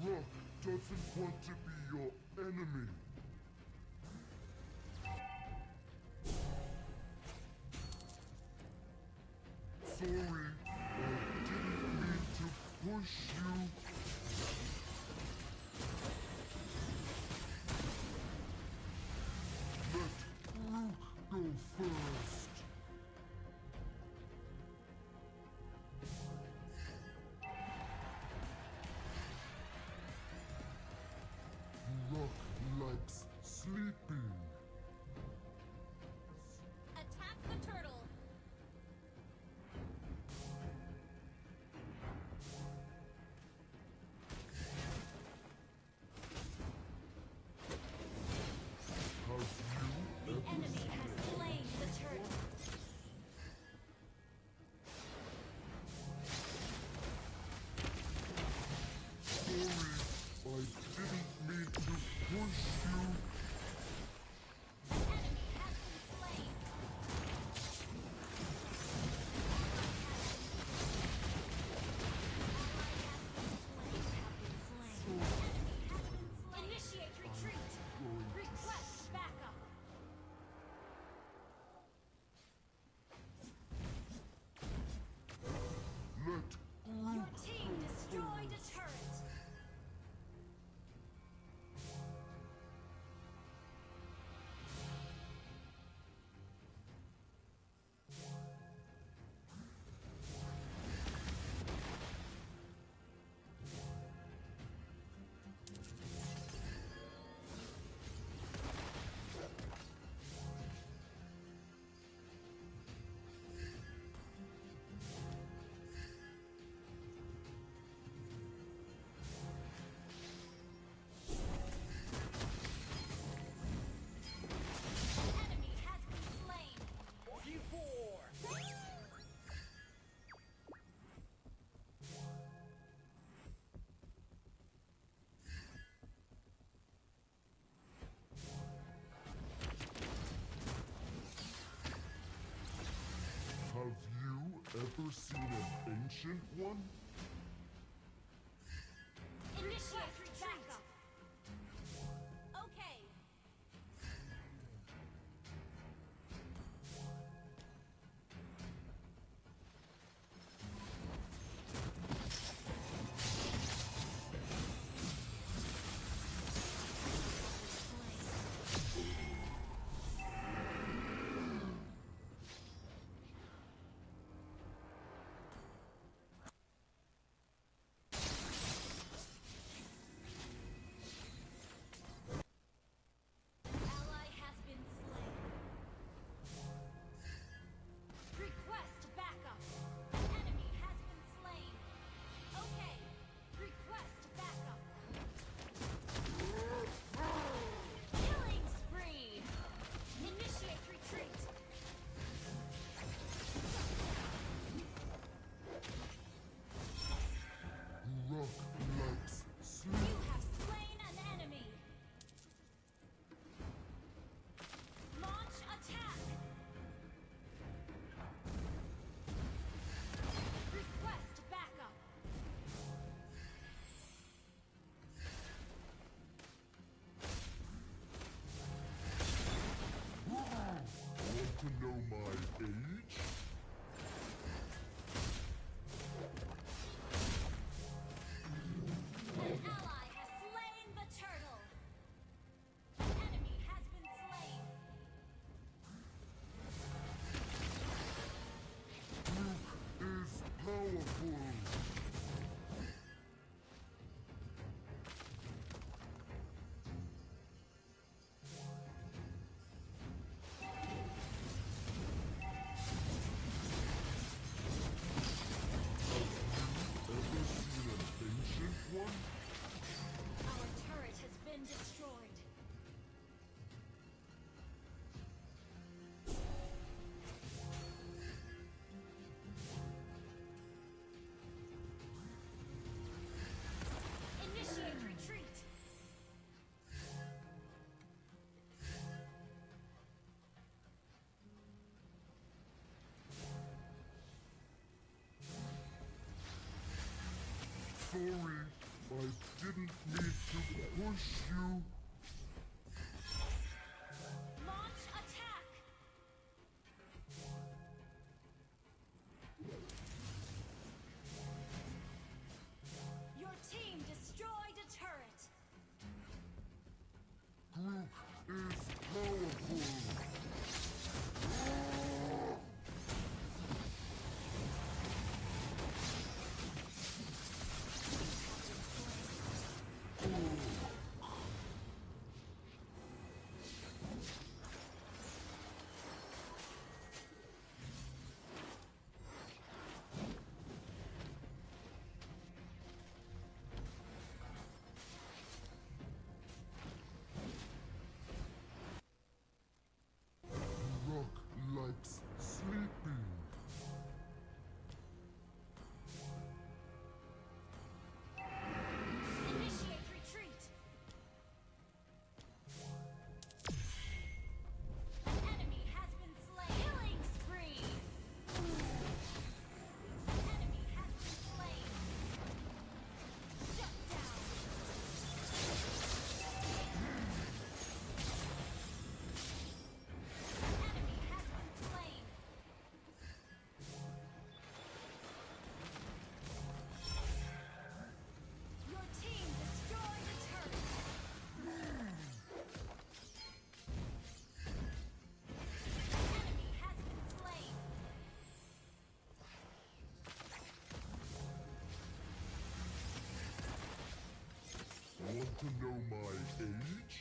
Rock doesn't want to be your enemy. Sorry, I didn't mean to push you. Let Rook go first. Rock likes sleeping. Attack the turtle. Ever seen an ancient one? Initiate retreat. Okay. Ally has been slain. Request backup. Enemy has been slain. Okay. Request backup. Killing spree. Initiate retreat. Rock likes sleep. You have slain an enemy. Launch attack. Request backup. Want to know my age? An ally has slain the turtle. Enemy has been slain. Is powerful. Ever seen an ancient one? Our turret has been destroyed. Initiate retreat. Sorry, I didn't mean to push you. Launch attack. Your team destroyed a turret. Groot is powerful. Rock likes sleeping. Initiate retreat. Enemy has been slain. Killing spree. Enemy has been slain. Shut down. Enemy has been slain. Your team destroyed a turret. Enemy has been slain. Want to know my age?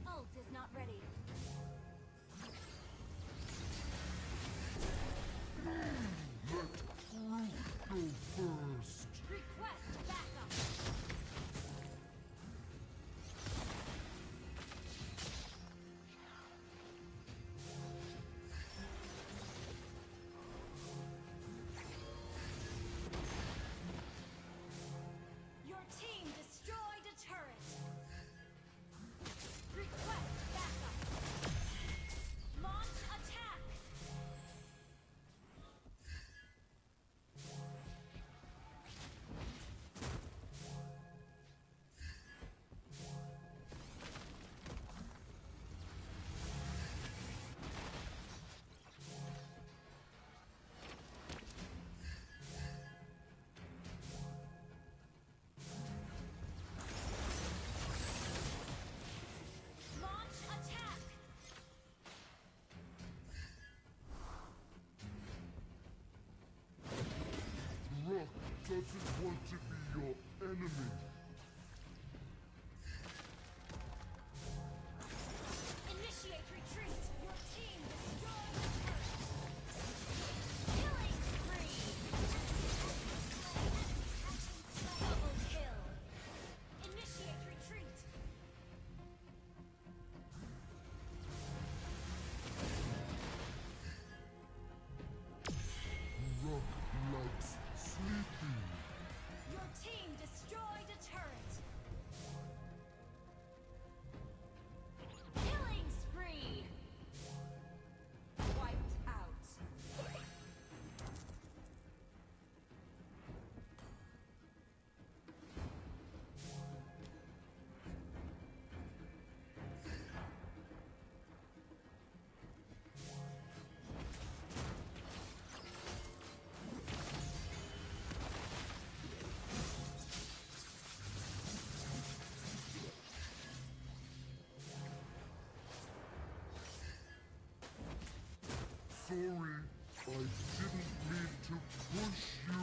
Ult is not ready. Let Groot go first. Request backup. enemy. Initiate retreat. Your team destroyed the turret. Killing spree. Double kill. Initiate retreat. Rock likes sleeping. Your team destroyed a turret. Killing spree. Wiped out. Sorry, I didn't mean to push you.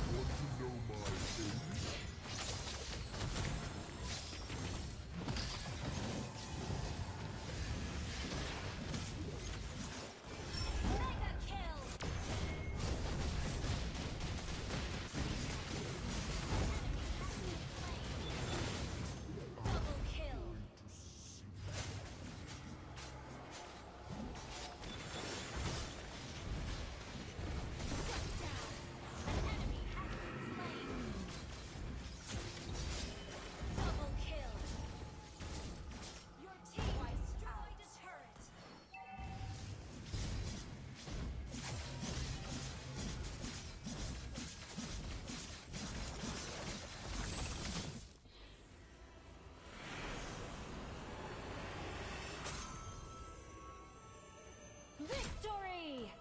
Want to know my age? Mega kill. Double kill. An enemy has been slain. Double kill. Your team destroyed a turret. Victory!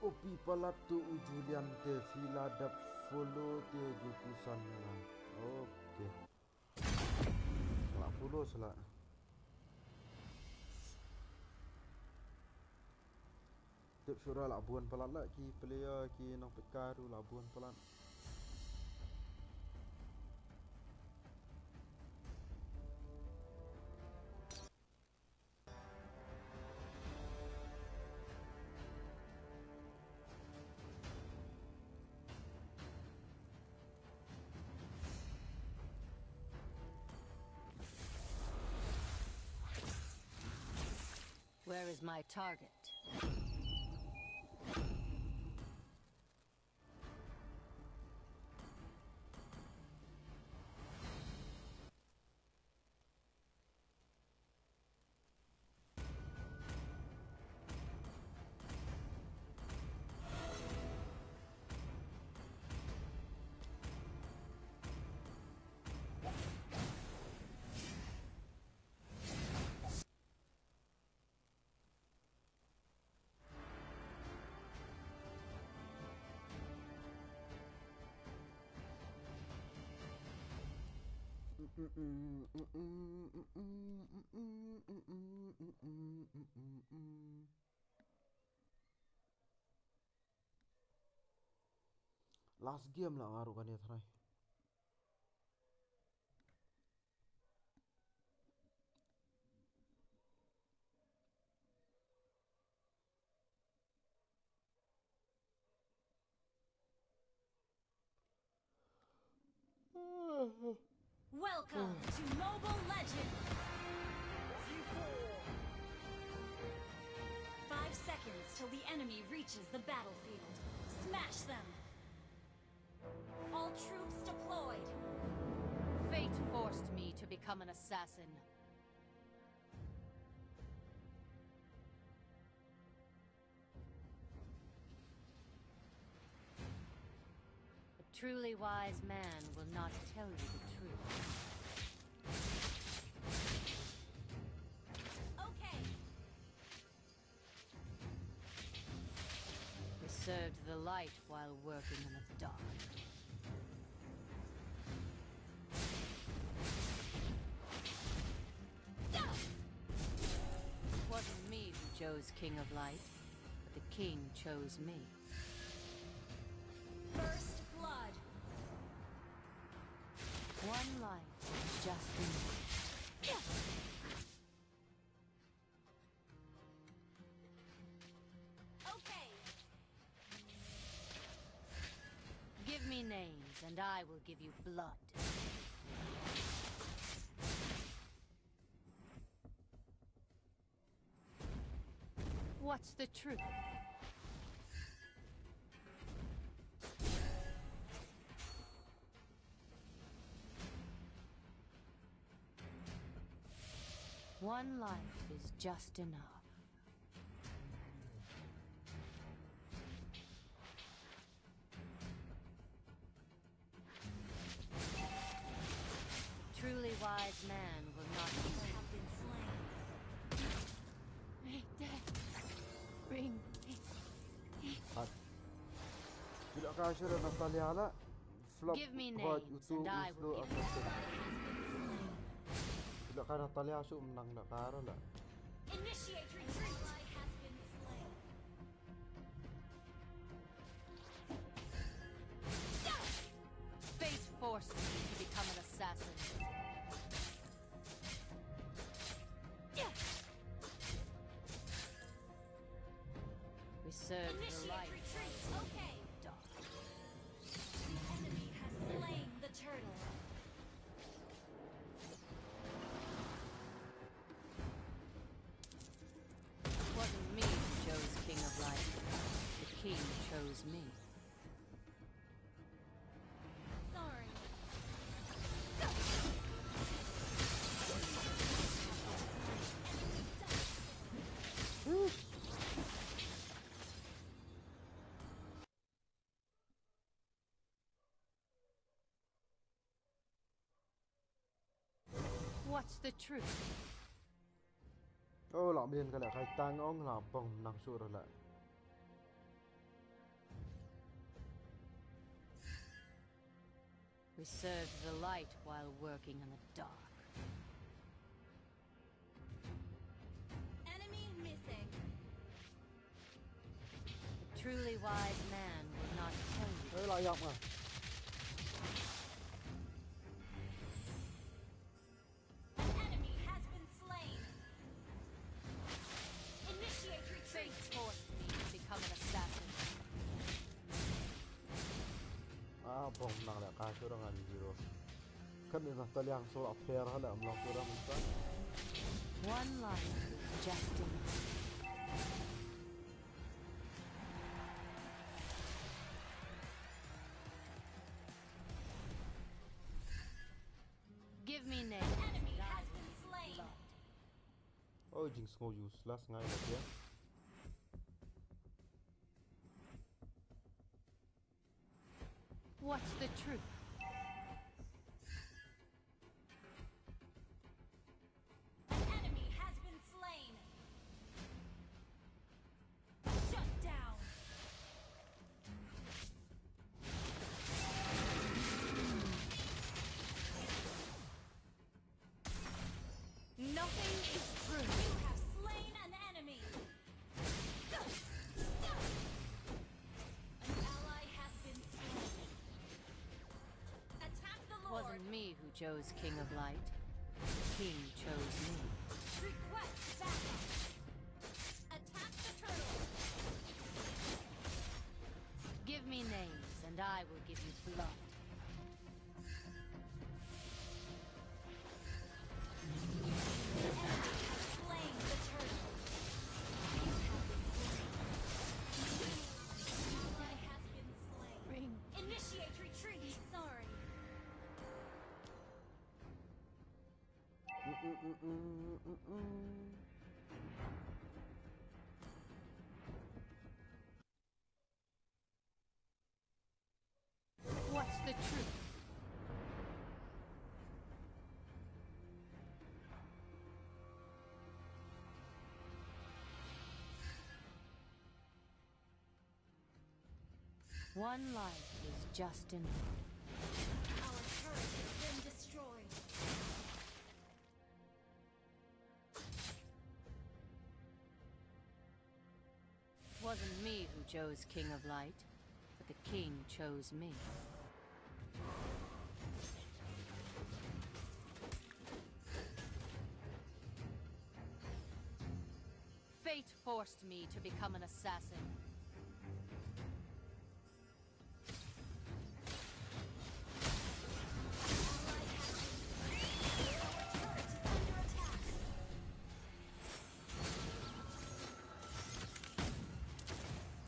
Opi palatu Julian te fila dap follow te gukusan lah. Okey. Salah follow salah. Tip surah labuan pelan lah ki player ki nang pekaru labuan pelan. Where is my target? Last game lah ngaruh kan ya try. Welcome to Mobile Legends! 5 seconds till the enemy reaches the battlefield. Smash them! All troops deployed! Fate forced me to become an assassin. A truly wise man will not tell you the truth. Okay! We served the light while working in the dark. It wasn't me who chose King of Light, but the king chose me. First blood! One life is just enough. Okay! Give me names, and I will give you blood. What's the truth? One life is just enough. Truly wise man will not You have been slain. make death. Bring Tidak kasih dan Natalia lah. Flop Give me buat names itu and I will Uslo give you assassin. Tidak kan Natalia asuk menang nak karo lah. Initiate retreat! Ally has been slain. Fate forced me to become an assassin. We serve the Initiate light. retreat! Okay! Dark. The enemy has slain the turtle. It wasn't me who chose King of Light. The king chose me. Sorry. What's the truth? Oh lah miền cái lại khai tăng ông là bông năng số rồi lại. We served the light while working in the dark. Enemy missing. A truly wise man will not tell you. Ê lại dọc à. An enemy has been slain. Initiate retreat. Fate forced me to become an assassin. Ah bông năng lại cá số đang ăn zero. Kan ini Natalia ang so affair hala am lang kurang minta. One life is just enough. Give me names. Enemy and I has will been slain. Oh jinx ngo useless ngay lah dia. What's the truth? An enemy has been slain. Shut down. chose King of Light. The king chose me. Request backup. Attack the turtle. Give me names, and I will give you blood. Slain the turtle. Ally has been slain. Ring. Initiate retreat. Sorry. What's the truth? One life is just enough. Our turret has been destroyed. It wasn't me who chose King of Light, but the king chose me. Fate forced me to become an assassin.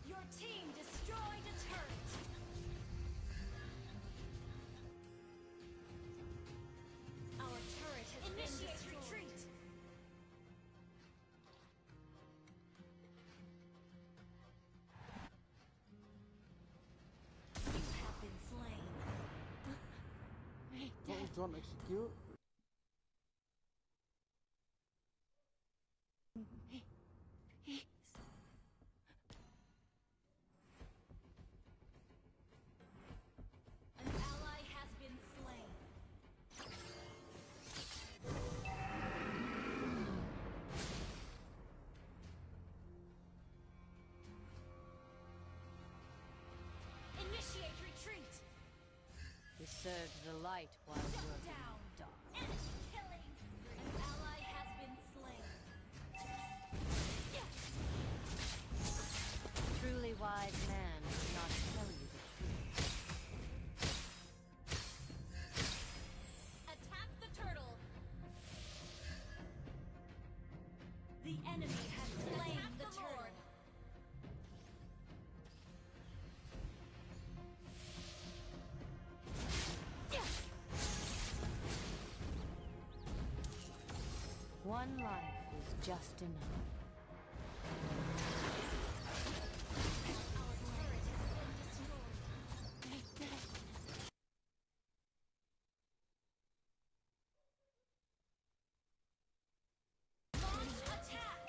Your team destroyed a turret. Our turret has been destroyed. Retreat. You have been slain. What is one execute? An ally has been slain. Initiate retreat. We served the light while Shut working down. in the dark. Enemy killing. An ally has been slain. A truly wise man will not tell you the truth. Attack the turtle. The enemy has slain the turtle. One life is just enough. Our turret has been destroyed. Launch attack.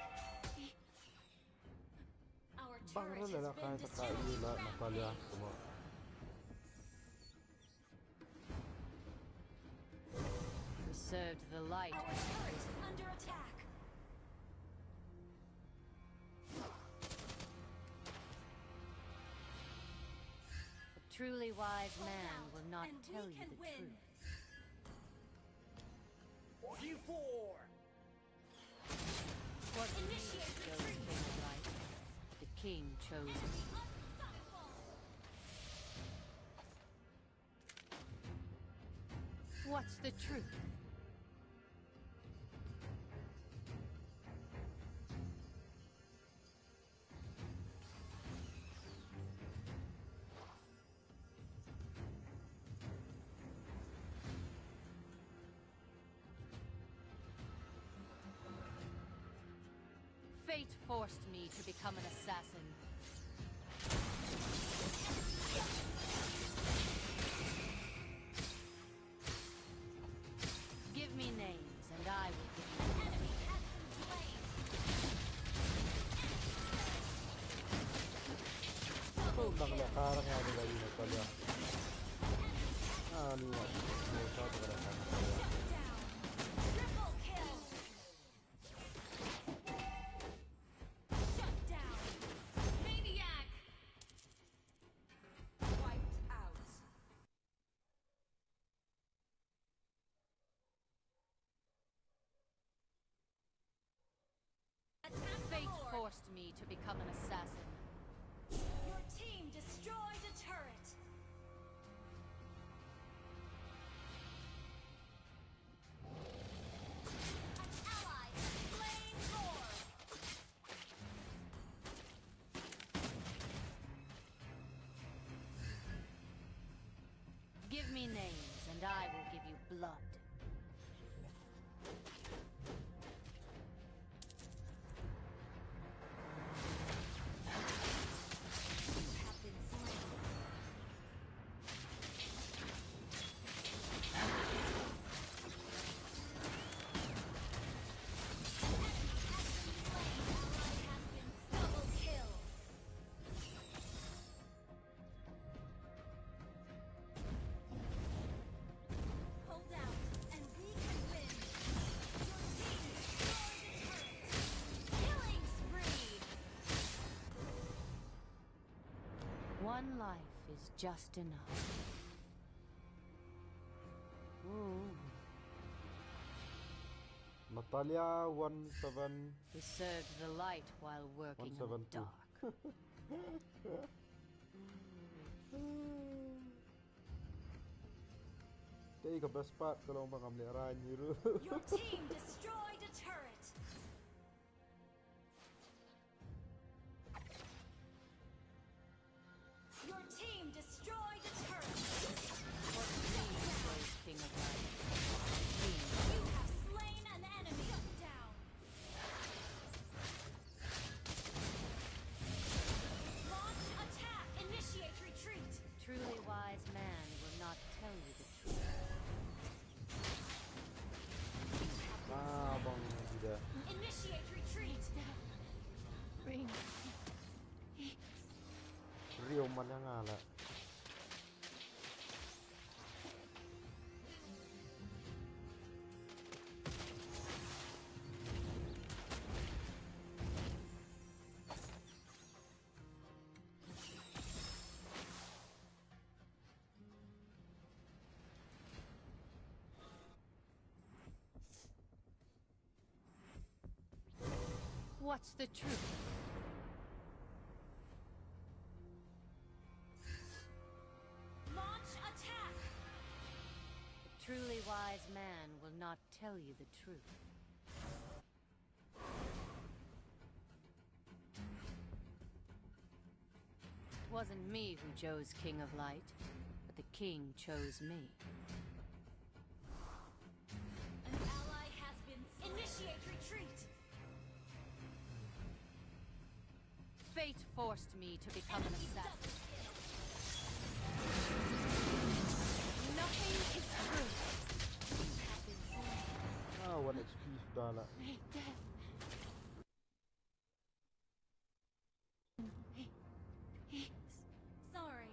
Our Bang turret rin na has kaya been sa kaila destroyed. na kalya semua. We served the light. Our turret is under attack. A truly wise man Hold will out, not and tell we you can the win. truth. Wasn't me who Initiate chose retreat. King of Light. The king chose me. Unstoppable. What's the truth? Fate forced me to become an assassin. Give me names, and I will give you. Enemy has been slain. Oh, nakalakaran nga nila yun na kalya. Ah, ano yun? Sa ito ka na kalya. Down. Triple kill. Shut down. Maniac. Wiped out. forced me to become an assassin. Your team destroyed a turret. An ally has slain Lord. Give me names, and I will give you blood. You have been slain. Double kill. Hold out, and we can win. Your team destroyed a turret. Killing spree. One life is just enough. Ooh. Natalia 17. We served the light while working in the 172. dark. Kaya ka best part kalau makamliaraan niyo. Your team destroyed a turret. Your team destroyed a turret. What dreams was King of Light? King. You have slain an enemy. Down. Launch attack. Initiate retreat. Truly wise man will not tell you the truth. Bang sudah. Initiate retreat. Bring. Rio man yang ngalah. What's the truth? Launch attack. A truly wise man will not tell you the truth. It wasn't me who chose King of Light, but the king chose me. An ally has been slain. Initiate retreat. Fate forced me to become an Enemy assassin. double kill. Nothing is true. You have been slain. Ah, 1 HP sudah lah. May death. Sorry.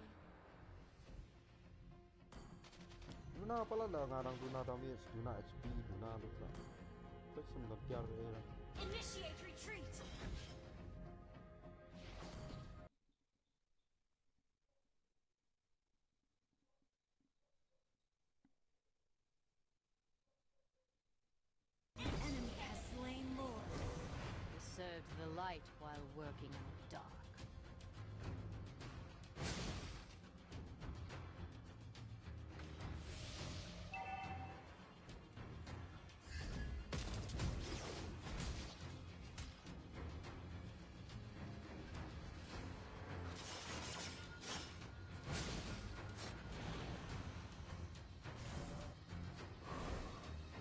Luna pala lah ngarang Luna damage, Luna HP, Luna lupa. Tak sebentar era. Initiate retreat. An enemy has slain Lord. We served the light while working in the dark.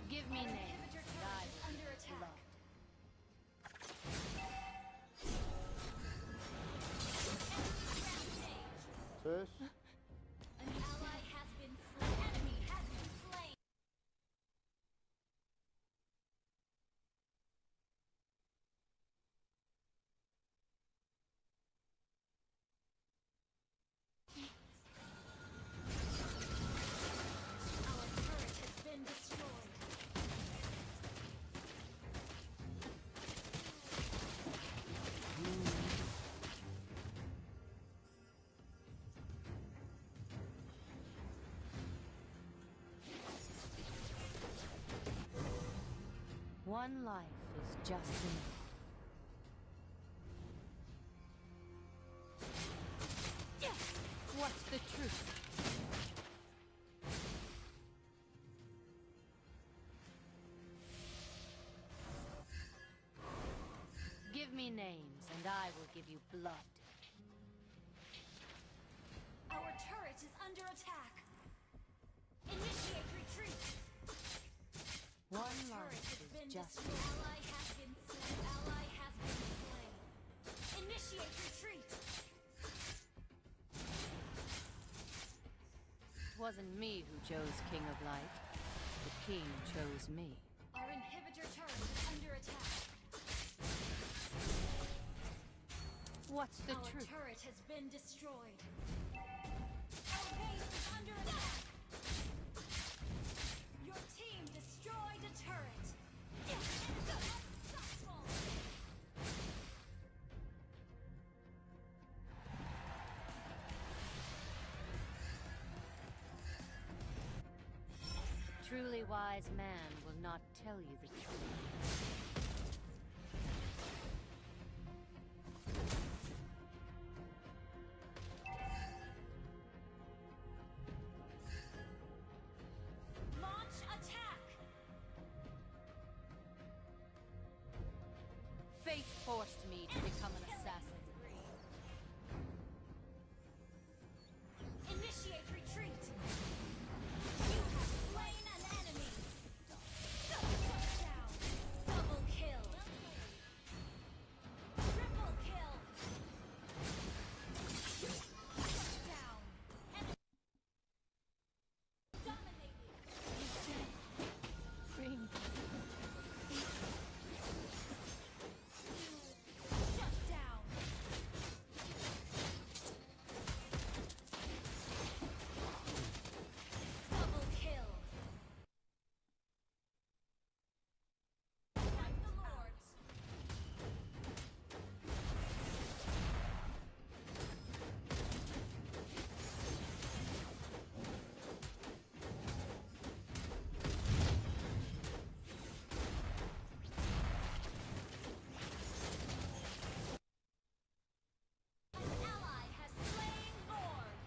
Give me names. Inhibitor and turret I is will under give you attack. Sis, Enemy rampage. An ally has been slain. Enemy has been slain. Our turret has been destroyed. One life is just enough. will give you blood. Our turret is under attack. Initiate retreat. One Turret life has is been just destroyed. Ally has been slain. Ally has been slain. Initiate retreat. It wasn't me who chose King of Light. The king chose me. Our inhibitor turret is under attack. What's the Our truth? turret has been destroyed. Our base is under attack. Your team destroyed a turret. Unstoppable. Truly wise man will not tell you the truth. Launch attack. Fate forced me to become an assassin. Initiate retreat. You have slain an enemy. Shut down. Double kill. Triple kill. Shut down. Enemy dominated. Bring Shut down. Double kill. Fight the lords. An ally has slain Lord.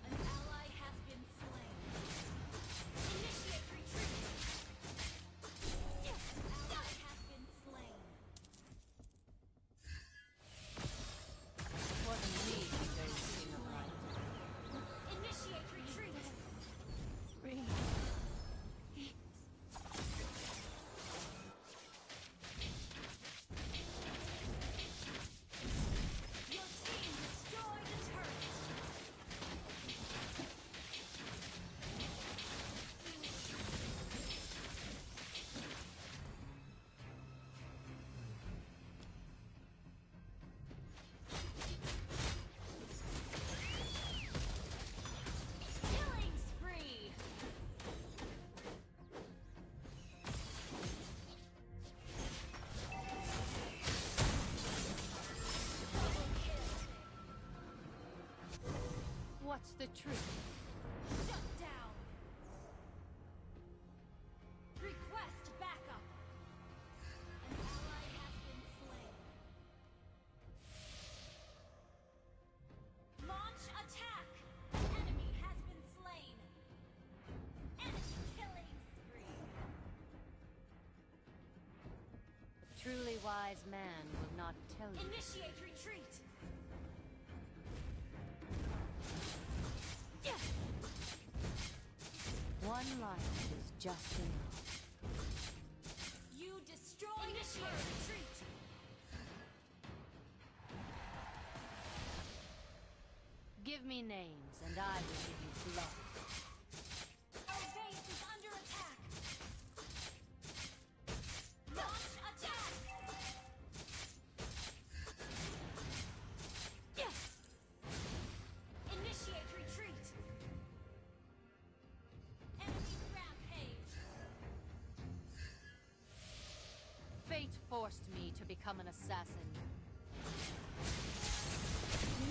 An ally has been slain. Initiate retreat. Ally has been slain. It wasn't me who chose King of Light. Initiate retreat. Bring Your team destroyed a turret. Killing spree. Double kill. What's the truth? Shut down. Request backup. An ally has been slain. Launch attack. An enemy has been slain. Enemy killing spree. Truly wise man will not tell you. Initiate retreat. One life is just enough. You destroyed Initiate retreat. Give me names and I will give you blood. Our base is under attack. Launch attack. Initiate retreat. Enemy rampage. Fate forced me to become an assassin.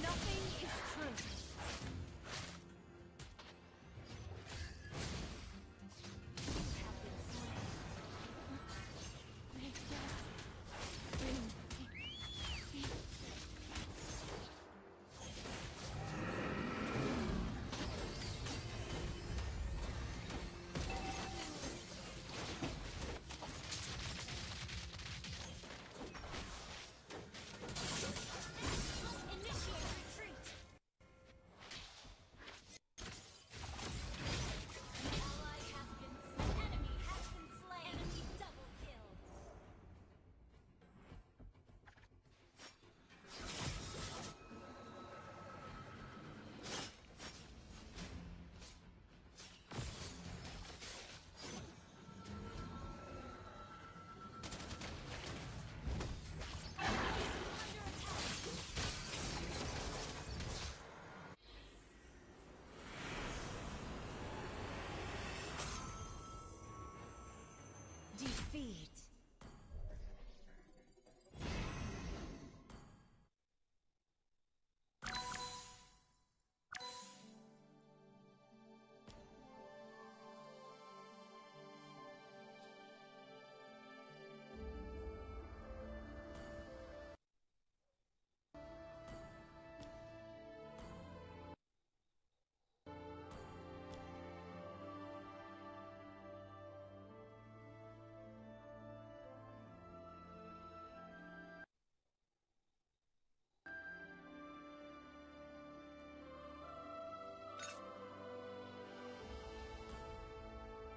Nothing is true. You have Greed